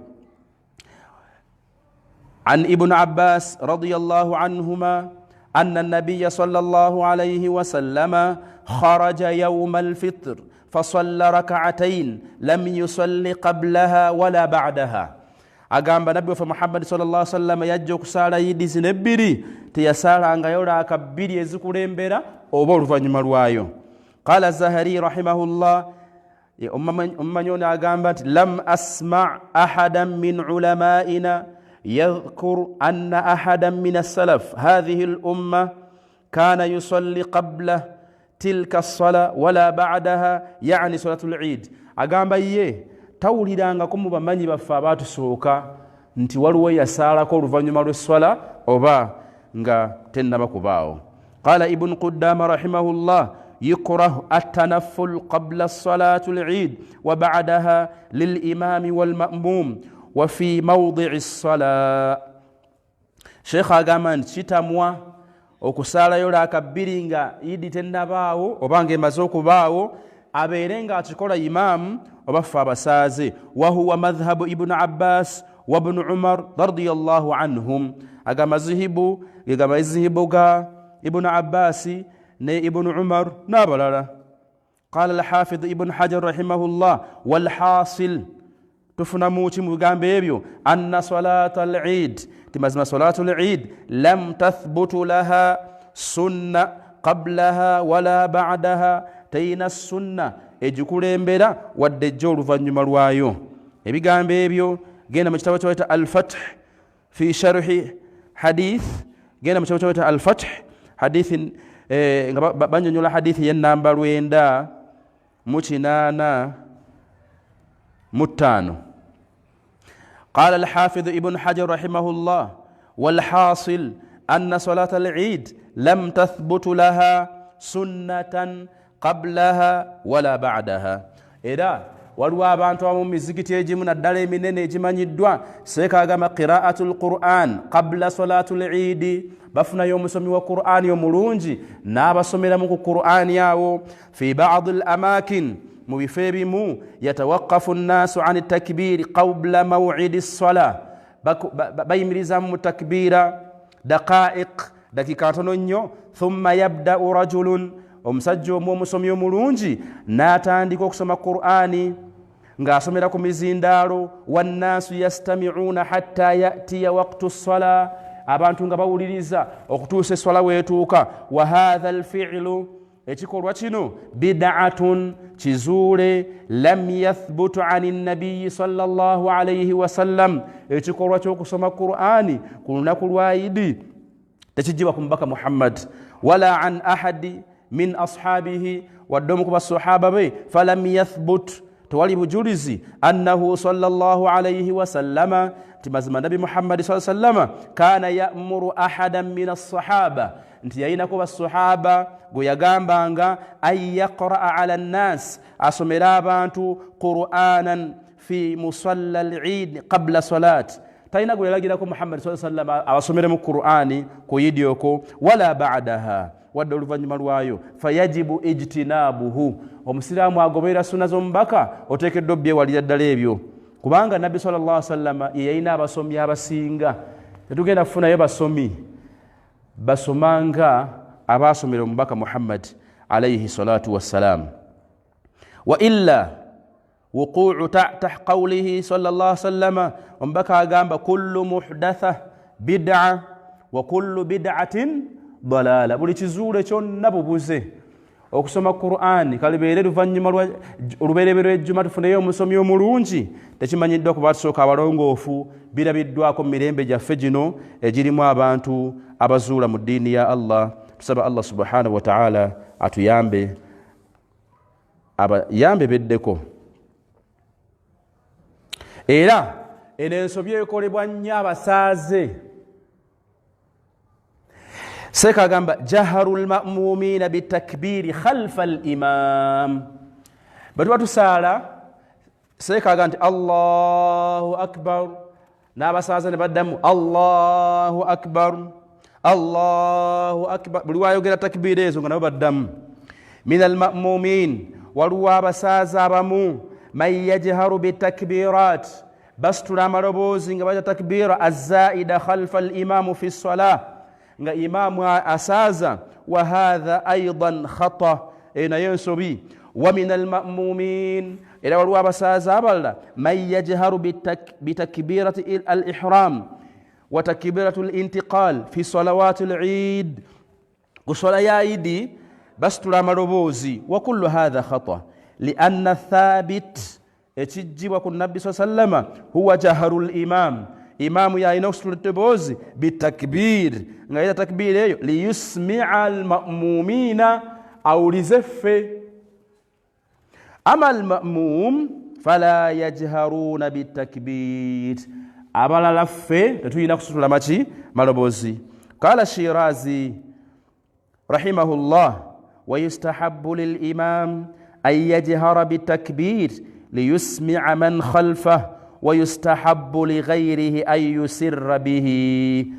an ibn abbas radiyallahu anhuma أن النبي صلى الله عليه وسلم خرج يوم الفطر فصلى ركعتين لم يصلي قبلها ولا بعدها أقام نبي محمد صلى الله عليه وسلم يجوك سالة يدي سنبري تيسالة أنغيولا كبير يزكولين بيرا أبور فنمروايو قال الزهري رحمه الله أمم أقام لم أسمع أحدا من علمائنا يذكر أن أحدا من السلف هذه الأمة كان يصلي قبل تلك الصلاة ولا بعدها يعني صلاة العيد أقام بيه tawulirangako bamanyi baffe abaatusooka nti waliwo yasaalako oluvannyuma lw'esswala oba nga tennaba kubaawo. Qala ibn Qudama rahimahullah yukrahu at-tanafful qabla salati al-eid wa ba'daha lil-imam wal-ma'mum wa fi mawdi'i as-salat. Sheikh agamba nti kitamwa okusaalayo lakabbiri nga idi tennabaawo oba ng'emaze okubaawo abeere nga akikola imaamu oba ffe abasaaze. Wa huwa madhhabu ibn Abbas wa ibn Umar radiyallahu anhum. Agamba zihibu gegamba izihibu ga ibn Abbas ne ibn Umar n'abalala. Qala al-Hafidh ibn Hajar rahimahullah wal hasil tufuna muki mu bigambo ebyo anna salata al-eid timazima salatu al-eid lam tathbutu laha sunna qablaha wala ba'daha tayina sunna ejikulembera wadde jjo oluvannyuma lwayo. Ebigambo ebyo genda mu kitabo ky'oyita al-Fath fi sharhi hadith, genda mu kitabo ky'oyita al-Fath hadith nga bannyonnyola hadith y'ennamba 985. قال الحافظ ابن حجر رحمه الله والحاصل أن صلاة العيد لم تثبت لها سنة قبلها ولا بعدها. إذا waliwo abantu abamu mizikiti egimu naddala eminene egimanyiddwa seekagamba qira'atul Qur'an qabla salatul Eid, bafunayo omusomi wa Qur'ani omulungi n'abasomeramu ku Qur'ani awo. fi ba'd al-amakin mu bifo ebimu yatawaqqafu an-nasu 'an at-takbir qabla maw'idi as-salah, bayimiriza mu takbira daqa'iq dakika ntono nnyo. thumma yabda'u rajulun, omusajja omu omusomi omulungi n'atandika okusoma Qur'ani ng'asomera ku mizindaalo. wannaasu yastami'uuna hatta ya'tiya waqtu as-salah, abantu nga bawuliriza okutuusa esswala weetuuka. wa hadha al-fi'lu, ekikolwa kino bid'atun kizuule, lam yathbutu 'ani an-nabiyyi sallallahu alayhi wa sallam, ekikolwa ky'okusoma Qur'ani ku lunaku lwa Idi tekijjibwa ku mubaka Muhammad wala 'an ahadi min ashabihi, wadde omu ku basahaba be. falam yathbut, tewali bujulizi annahu sallallahu alayhi wa sallama, timazima nabi Muhammad sallallahu alayhi wa sallama kana ya'muru ahadan min as-sahaba, nti yayinako basahaba gwe yagambanga ay yaqra'a 'ala an-nas, asomera abantu Qur'anan fi musalla al-Eid qabla salat. Tayina gwe yalagirako Muhammad sallallahu alayhi wa sallama abasomere mu Qur'ani ku Idi okwo wala ba'daha, wadde oluvannyuma lwayo. fayajibu ijtinabuhu, omusiraamu agoberera sunna z'omubaka oteekeddwa obyewalira ddala ebyo, kubanga nabbi sallallahu alayhi wa sallama ye yalina abasomi abasinga. Tetugenda kufunayo basomi basomanga abaasomera omubaka Muhammad alayhi salatu wassalam. wa illa wuqu'u tahta qawlihi sallallahu alayhi wa sallama, omubaka agamba kullu muhdatha bid'a wa kullu bid'atin dalala, buli kizuule kyonna bubuze okusoma Qur'an kalibeere luvannyuma olubereberye ejjuma tufuneyo omusomi omulungi tekimanyiddwa ku batusooka abalongoofu birabiddwako mu mirembe gyaffe gino egirimu abantu abazuula mu ddiini ya Allah. Tusaba Allah subhanahu wa ta'ala atuyambe abayambe beddeko. Era eno ensobi ekolebwa nnyo abasaaze. Seeka agamba jaharul ma'mumina bitakbiri khalfa al-imam. Bwe tuba tusaala seeka agamba nti Allahu akbar, n'abasaaze ne baddamu Allahu akbar, Allahu akbar. Buli wayogera takbiiri ezo nga nabo baddamu. Min al-ma'mumin, waliwo abasaaze abamu man yajharu bitakbirat, basitula amaloboozi nga baja takbira azzaida khalfa al-imamu fi salah, nga imamu asaaza. Wa hadha aidan khata, nayo ensobi. Wa min al-ma'mumin, era waliwo abasaaze abalala man yajharu bitakbirati al-ihram wa takbiratu al-intiqal fi salawati al-eid, ku swala ya idi basitula amaloboozi. Wa kullu hadha khata lianna thabit, ekijjibwa ku nabbi sallama huwa jaharul imam, imamu yalina okusitula eddoboozi bitakbir, nga yita takbiri eyo liyusmia alma'mumina, awulize ffe. Ama alma'mum fala yajharuna bitakbir, abalala ffe tetulina kusitula maki maloboozi. Qala Shirazi rahimahullah wa yustahabbu lil imam an yajhara bitakbir liyusmia man khalfah wa yustahabbu li ghayrihi an yusirra bihi.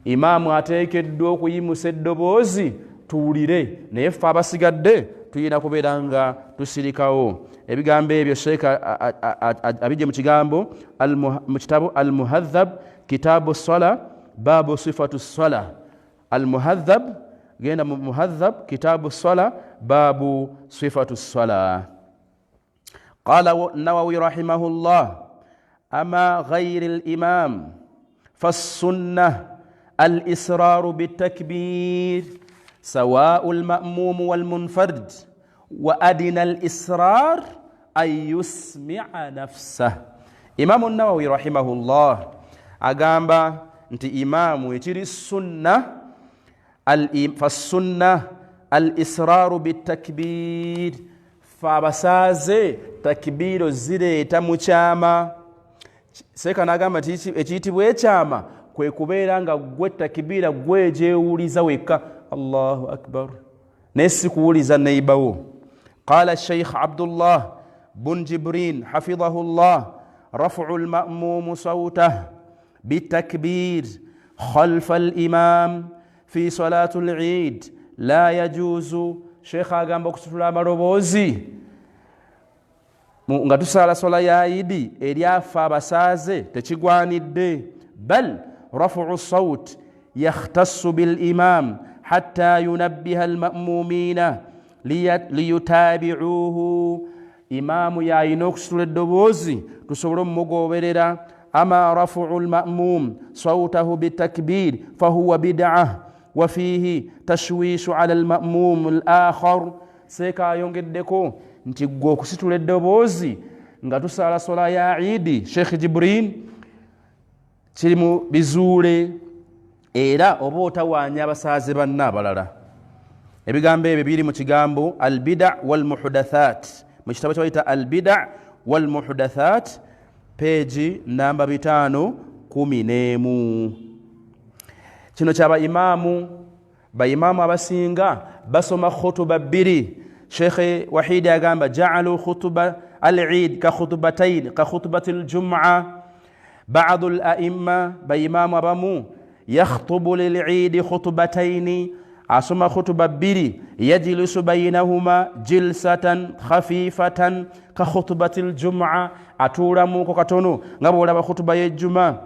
Imamu ateekeddwa okuyimusa eddoboozi tuwulire, naye ffe abasigadde tulina kubeera nga tusirikawo. Ebigambo ebyo Sheikh abijje mu kigambo mu kitabu Al-Muhadhab kitabu Sala babu sifatu sala. Al-Muhadhab, genda mu Muhadhab kitabu Sala babu sifatu sala. قال النووي رحمه الله أما غير الإمام فالسنة الإسرار بالتكبير سواء المأموم والمنفرد وأدنى الإسرار أن يسمع نفسه. إمام النووي رحمه الله أقام أنت إمام يجري السنة فالسنة الإسرار بالتكبير، فابasaaze takbiro zireeta mu kyama. Seeka n'agamba ekiyitibwa ekyama kwe kubeera nga gwe takbira gwejewuliza wekka Allahu akbar, naye si kuwuliza neibawo. Qala Sheikh Abdullah bun Jibrin hafidhahullah raf'u al-ma'mum sawtahu bitakbir khalfa al-imam fi salati al-eid la yajuzu. Sheikh agamba okusitula amaloboozi nga tusaala sola ya idi eryafe abasaaze tekigwanidde. Bal rafu sawt yakhtassu bil imam hatta yunabbiha al ma'mumina liyutabi'uhu. Imamu yalina okusitula eddoboozi tusobole omugoberera. Ama rafu al ma'mum sawtahu bitakbir fahuwa bid'ah wa fihi tashwishu ala al-ma'mum al-akhar. Seeka ayongeddeko nti gwe okusitula eddoboozi nga tusaala sola ya idi Sheikh Jibrin kiri mu bizuule, era oba otawaanya abasaaze banna abalala. Ebigambo ebyo biri mu kigambo al-bid'a wal muhdathat, mu kitabo ky'ayita al-bid'a wal muhdathat, peegi namba 511. Kino kyaba imamu bayimaamu abasinga basoma khutuba bbiri. Sheikh Wahidi agamba ja'alu khutuba al-eid ka khutubatayn ka khutubati al-jum'a. Ba'd al-a'imma bayimaamu abamu yakhtubu lil-eid khutubatayn, asoma khutuba bbiri, yajlisu baynahuma jilsatan khafifatan ka khutubati al-jum'a, atuulamuko katono nga bw'olaba khutuba y'ejjuma.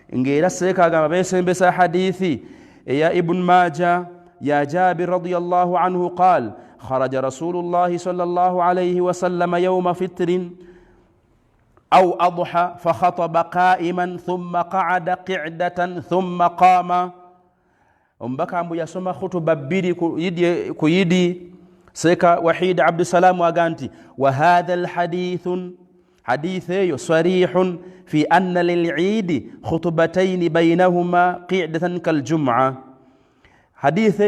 Ngera Seeka agamba besembesa hadithi ya Ibn Majah ya Jabir radiyallahu anhu qal kharaja Rasulullah sallallahu alayhi wa sallam yawma fitrin aw adha fa khataba qa'iman thumma qa'ada qa'datan thumma qama. Ombakambu yasoma khutuba bbiri ku yidi seka Wahid Abdusalam waganti wa hadha alhadithun hadithu sarihun fi anna lil'id khutbatayn baynahuma qidatan kaljum'a hadithu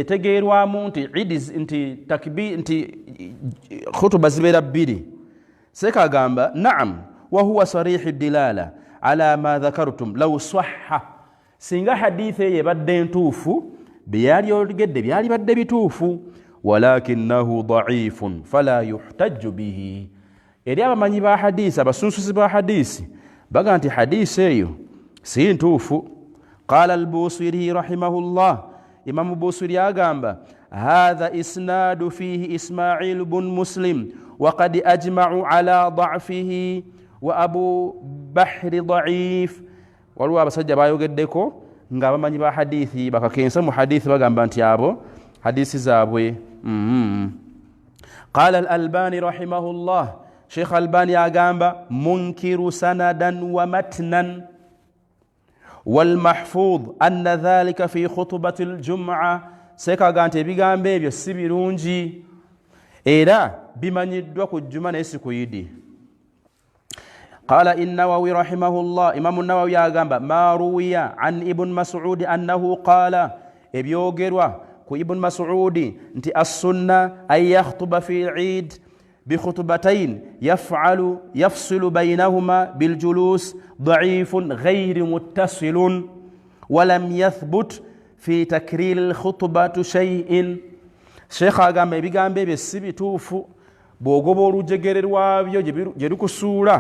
etegerwa munti eid inti takbir inti khutba zibera bbiri seka gamba na'am wa huwa sarih dilala ala ma dhakartum law sahha singa hadithu yebadde ntuufu byali olugedde byali badde bituufu walakinahu dha'ifun fala yuhtajju bihi eri abamanyi ba hadisi abasunsuzi ba hadisi baga nti hadisi eyo si ntuufu qala al-Busiri rahimahullah Imam Busiri agamba hadha isnadu fihi Ismail ibn Muslim wa qad ajma'u ala dha'fihi wa Abu Bahr dha'if waliwo abasajja bayogeddeko nga abamanyi ba hadithi bakakensa mu hadithi bagamba nti abo hadisi zaabwe قال الألباني رحمه الله شيخ الألباني أقام منكر سندا ومتنا والمحفوظ أن ذلك في خطبة الجمعة سيكا قانتي بيقام بيبي السبيرونجي إذا بمن يدوك الجمعة يسكو يدي قال النووي رحمه الله إمام النووي أقام ما روي عن ابن مسعود أنه قال إبيوغروا ابن مسعود انت السنة أن يخطب في العيد بخطبتين يفصل بينهما بالجلوس ضعيف غير متصل ولم يثبت في تكرير الخطبة شيء شيخ أقام بيقام بيبسي توفو بوغوبو رجغر الوابيو جريكو سورة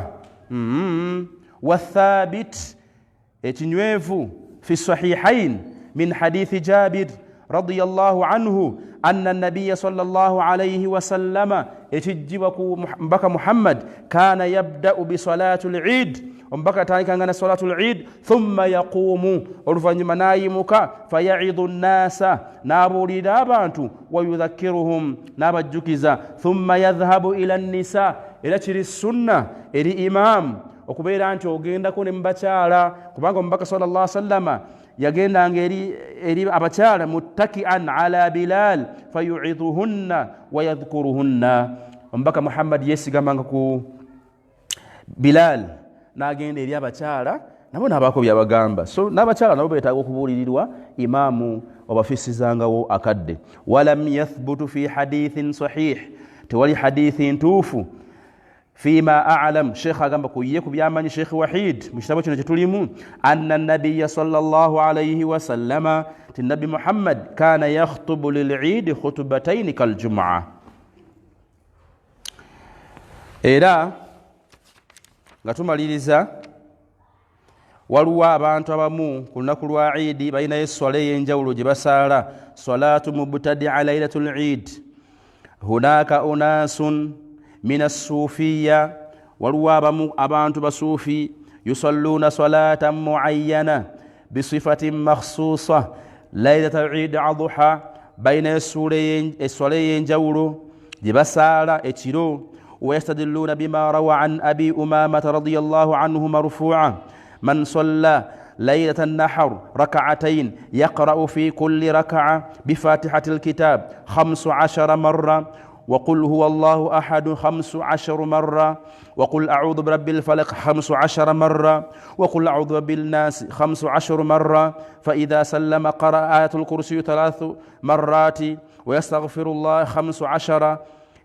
والثابت اتنويفو في الصحيحين من حديث جابر رضي الله عنه أن النبي صلى الله عليه وسلم اتجبكو مبكى محمد كان يبدأ بصلاة العيد ومبكى تاني كان صلاة العيد ثم يقوم ورفن منايمك فيعظ الناس نابو لدابانتو ويذكرهم نابا الجكزة ثم يذهب إلى النساء إلى تري السنة إلى إمام وكبير أنت وقينا كون مبتالا كبانكم مبكى صلى الله عليه وسلم yagenda ngeri abakyala muttaki'an ala Bilal fayu'idhuhunna wa yadhkuruhunna mbaka Muhammad yesigamanga ku Bilal nagenda eri abakyala nabo nabako byabagamba so nabakyala nabo betaaga okubulirirwa imamu wabafisizangawo akadde walam yathbutu fi hadithin sahih tewali hadithin tufu فيما أعلم شيخ أغنبا كويكو بياماني شيخ وحيد مشتبه نجتوليمو أن النبي صلى الله عليه وسلم النبي محمد كان يخطب للعيد خطبتين كالجمعة إذا غتوما ليليزا waluwa abantu abamu ku lunaku lwa Eid balina eswala ey'enjawulo gye basaala salatu mubtadi'a laylatul Eid hunaka unasun من الصوفية والوابم أبانت بصوفي يصلون صلاة معينة بصفة مخصوصة ليلة العيد عضحى بين السولين جورو جبسالة اتشرو ويستدلون بما روى عن أبي أمامة رضي الله عنه مرفوعا من صلى ليلة النحر ركعتين يقرأ في كل ركعة بفاتحة الكتاب 15 مرة وقل هو الله أحد 15 مرة وقل أعوذ برب الفلق 15 مرة وقل أعوذ برب الناس 15 مرة فإذا سلم قرأ آية الكرسي 3 مرات ويستغفر الله 15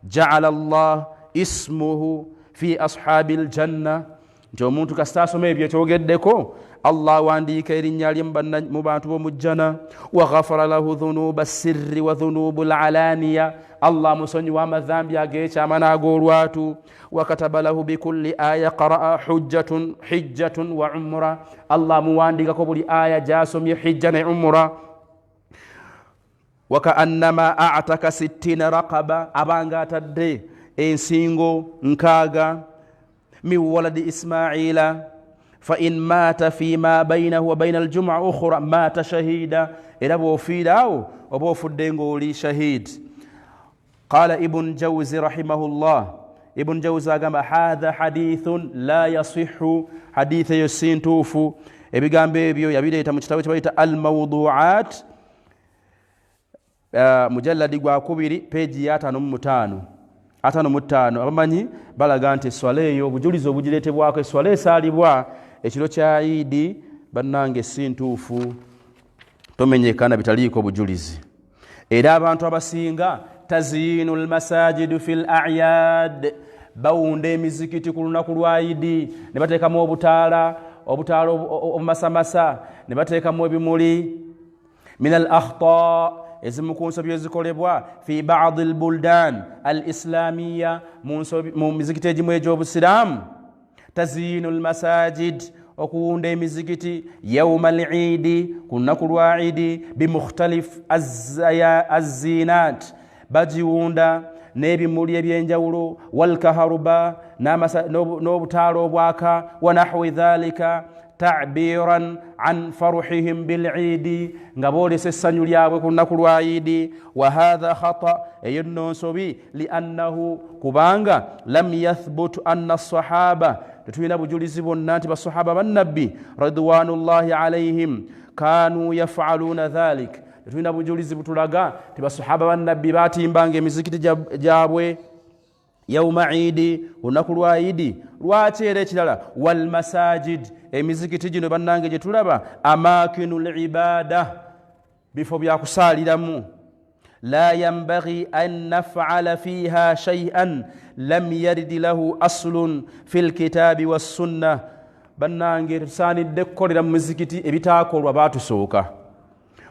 جعل الله اسمه في أصحاب الجنة جومونتو كستاسو ميبيا توغدكو الله واندي كيرين ياليم بان مباتو مجنا وغفر له ذنوب السر وذنوب العلانية الله مسني وما ذنب يا جيشا منا غورواتو وكتب له بكل آية قرأ حجة وعمرة الله مواندي كبولي آية جاسم حجة عمرة وكأنما أعتك 60 رقبة أبانغا تدي إنسينغو نكاغا من ولد إسماعيل فإن مات فيما بينه وبين الجمعة أخرى مات شهيدا إلى بوفيداو وبوفدينغو لي شهيد قال ابن جوزي رحمه الله ابن جوزي قال هذا حديث لا يصح حديث يسين توفو ابيغام بيبيو يبيد يتمجتوي الموضوعات mujalladi gwa 2 peji ya 55 abamanyi balaga nti swala eyo obujulizi obugireetebwako eswala esaalibwa ekiro kya Eid bannange si ntuufu tomenyekana bitaliiko bujulizi. Era abantu abasinga tazyinul masajidu fil a'yad, bawunda emizikiti ku lunaku lwa Eid ne bateekamu obutaala obumasamasa, ne bateekamu ebimuli. Min al akhta, ezimu ku nsobi ezikolebwa fi ba'd al buldan al islamiyya, mu mizikiti egimu egy'obusiraamu. Tazyinul masajid, okuwunda emizikiti yawma al-Eid, ku lunaku lwa Eid, bimukhtalifu az-zinat, bagiwunda n'ebimuli ebyenjawulo, walkaharuba, n'obutaala obwaka, wa nahwi dhalika, ta'biran an faruhihim bil-Eid, nga boolesa essanyu lyabwe ku lunaku lwa Eid. Wa hadha khata, eyo nno nsobi, liannahu, kubanga lam yathbut anna as-sahaba, tetulina bujulizi bonna nti basahaba bannabbi radwanullahi alayhim kanu yafaluna dhalik. Tetulina bujulizi butulaga nti basahaba bannabbi batimbanga emizikiti gyabwe yawma Eid, olunaku lwa Eid. Lwaki era ekirala? Wal masajid, emizikiti gino bannange gye tulaba amakinul ibada, bifo bya kusaaliramu. La yanbaghi an naf'ala fiha shay'an lam yarid lahu aslun fil kitabi was sunnah. Bannange tusaanidde kukolera mu mizikiti ebitaakolwa baatusooka.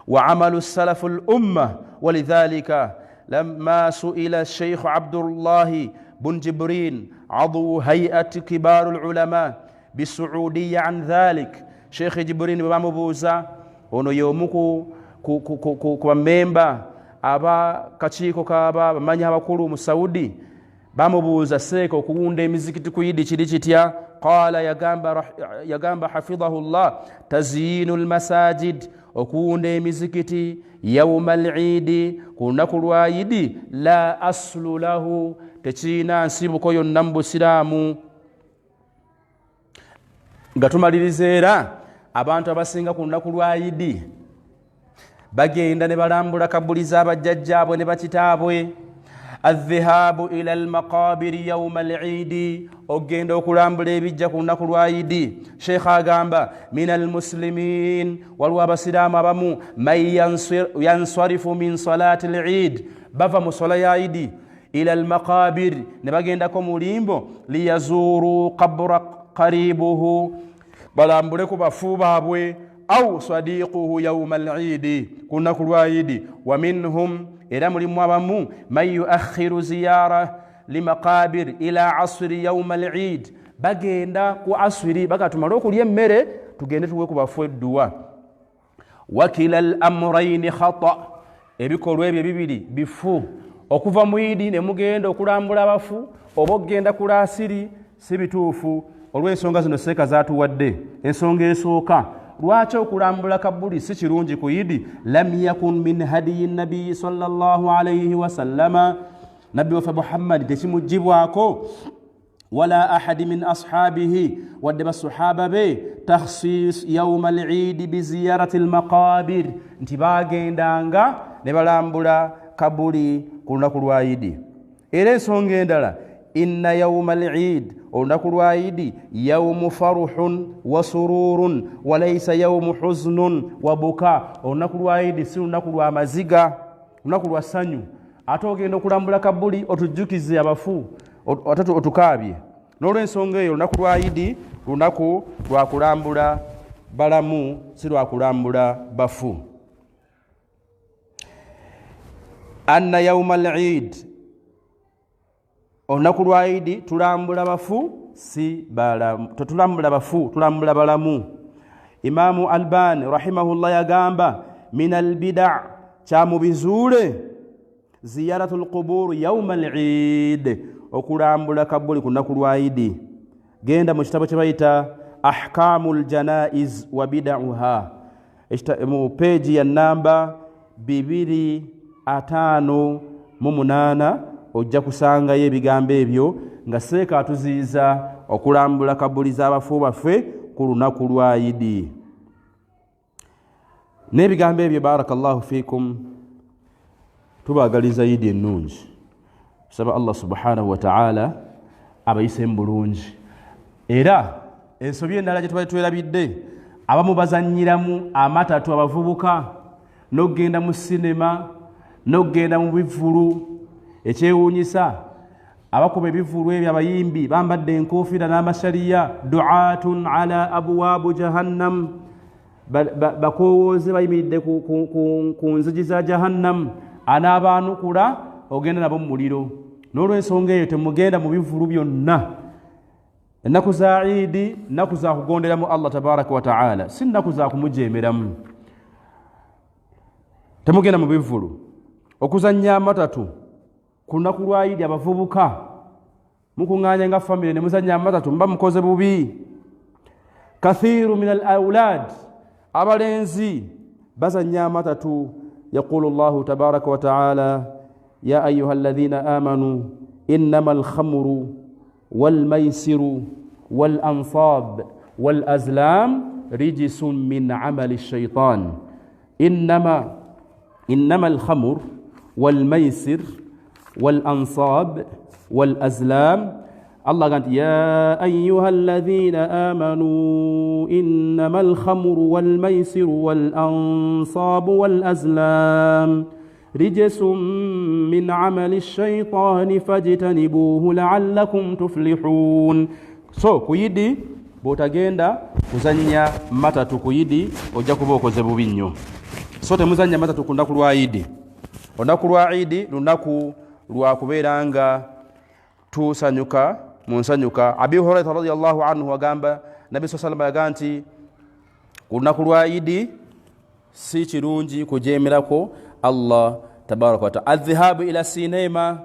Wa amalu salaful umma, walidhalika lamma su'ila Sheikh Abdullah bun Jibrin عضو هيئة كبار العلماء بالسعودية عن ذلك. Sheikh Jibrin bamubuuza, ono y'omu ku memba aba kakiiko kaba bamanyi abakulu mu Saudi, bamubuuza seeka okuwunda emizikiti ku Eid kiri kitya? Qala, yagamba hafidhahu Allah, tazyinul masajid, okuwunda emizikiti yawma al-Eid, ku lunaku lwa Eid, la aslu lahu, tekiina nsibuko yonna mu busiraamu. Nga tumaliriza era abantu abasinga ku lunaku lwa Eid bagenda ne balambula kabuli z'abajjajjaabwe ne bakitaabwe. Adhihabu ila almaqabiri yawma al-Eid, ogenda okulambula ebijja ku lunaku lwa Eid. Sheikh agamba min almuslimin, waliwo abasiraamu abamu man yansarifu min salati al-Eid, bava mu sola ya Eid ila almaqabir, ne bagendako mulimbo liyazuru qabra qaribuhu, balambule ku bafu baabwe, au sadiquhu yawma al-Eid, ku lunaku lwa Eid. Wa minhum, era mulimu abamu man yuakhiru ziyara limaqabir ila asri yawma al-Eid, bagenda ku asiri bakatumala okulya emmere tugende tuwe ku bafu edduwa. Wakila al-amrayni khata, ebikolwa ebyo bibiri bifu. Okuva mu Eid ne mugenda okulambula abafu oba okugenda ku asiri si bituufu, olw'ensonga zino seeka zaatuwadde. Ensonga esooka, lwaki okulambula kabuli si kirungi ku Eid? Lam yakun min hadiyi nabi sallallahu alayhi wa sallama, nabbi waffe Muhammad tekimujjibwako, wala ahadi min ashabihi, wadde basahaba be, takhsis yawma al-Eid bi ziyarati al-maqabir, nti bagendanga ne balambula kabuli ku lunaku lwa Eid. Era ensonga endala, inna yawma al-Eid, olunaku lwa Eid, yawmu faruhun wa sururun wa laysa yawmu huznun wa buka. Olunaku lwa Eid si lunaku lwa maziga, lunaku lwa sanyu. Ate ogenda okulambula kabuli otujjukize abafu, otukaabye. N'olw'ensonga eyo olunaku lwa Eid lunaku lwa kulambula balamu, si lwa kulambula bafu. Anna yawma al-Eid, olunaku lwa Eid tulambula bafu si balamu, tetulambula bafu, tulambula balamu. Imamu Albani rahimahullah yagamba min albida', kyamubizuule ziyaratul qubur yawma al-Eid, okulambula kabuli ku lunaku lwa Eid. Genda mu kitabo kye bayita ahkamul janaiz wa bid'uha, mu peji ya namba 258 ojja kusangayo ebigambo ebyo nga seeka atuziiza okulambula kabuli z'abafu baffe ku lunaku lwa Eid. N'ebigambo ebyo barakallahu fikum tubagaliza Eid ennungi. Saba Allah subhanahu wa ta'ala abayise mbulungi. Era ensobi endala gye tubali twerabidde abamu bazannyiramu amatatu abavubuka n'okgenda mu sinema n'okgenda mu bivvulu. Ekyewuunyisa abakuba ebivvulu ebyo abayimbi bambadde enkofiira n'amashariya du'atun ala abwaabu jahannam, bakowooze bayimiridde ku nzigi za jahannam, anaabaanukula ogenda nabo mu muliro. N'olw'ensonga eyo temugenda mu bivvulu byonna. Ennaku za Eid nnaku za kugonderamu Allah tabaraka wa ta'ala, si nnaku za kumujeemeramu. Temugenda mu bivvulu. Okuzannya amatatu ku lunaku lwa Eid abavubuka mukuŋŋaanya nga famire ne muzannya amatatu mba mukoze bubi. Kathiru min al-awlad, abalenzi bazannya amatatu. Yaqulu Allahu tabaraka wa ta'ala ya ayyuha alladhina amanu innama al-khamru wal-maysiru wal-ansab wal-azlam rijsun min amali ash-shaytan. إنما الخمر والميسر والأنصاب والأزلام. الله قال يا أيها الذين آمنوا إنما الخمر والميسر والأنصاب والأزلام رجس من عمل الشيطان فاجتنبوه لعلكم تفلحون. So kuyidi botagenda kuzanya matatu kuyidi ojja kuba okoze bubi nnyo. So temuzanya matatu ku lunaku lwa Eid. Olunaku lwa Eid lunaku lwa kubeera nga tusanyuka mu nsanyuka. Abi Hurairah radiyallahu anhu agamba Nabi sallallahu alayhi wasallam nti ku lunaku lwa Eid si kirungi kujeemerako Allah tabaraka wa ta'ala. Adh-dhahabu ila sinema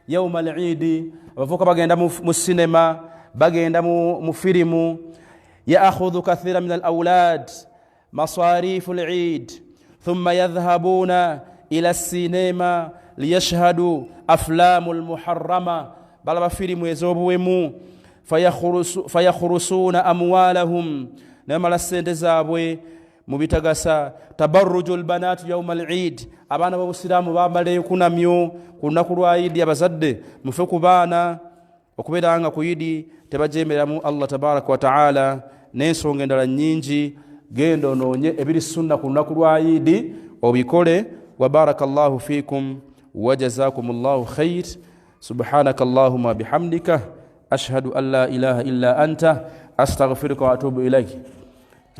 yawm al-Eid, abavuka bagenda mu sinema, bagenda mu filimu. Ya'khudhu kathira min al-awlad masarif al-Eid ثم يذهبون إلى السينما ليشهدوا أفلام المحرمة بل بفيلم يزوبوهم فيخرسون أموالهم نما لسنتزابwe mubitagasa. Tabarruju albanat yawm al-Eid, abana b'Obusiraamu bambale kunamyo ku lunaku lwa Eid. Abazadde mufe ku baana okubeera nga ku Eid tebajeemeramu Allah tabaraka wa ta'ala. N'ensonga endala nnyingi genda onoonye ebiri sunna ku lunaku lwa Eid obikole. Wa barakallahu fikum wa jazakumullahu khair. Subhanaka Allahumma bihamdika ashhadu an la ilaha illa anta astaghfiruka wa atubu ilayk.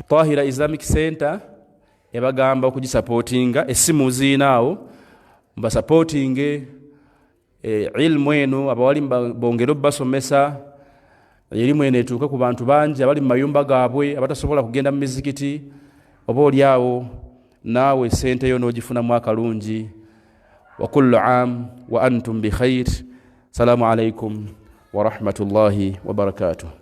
Tahira Islamic Center ebagamba okugisupportinga, essimu ziinaawo mbasupportinge ilmu eno abawali bongero basomesa elimu eno etuuke ku bantu bangi abali mu mayumba gaabwe abatasobola kugenda mu mizikiti. Oba oliawo naawe sente yo n'ogifunamu akalungi. Wa kullu aam wa antum bi khair. Salaamu alaykum wa rahmatullahi wa barakatuh.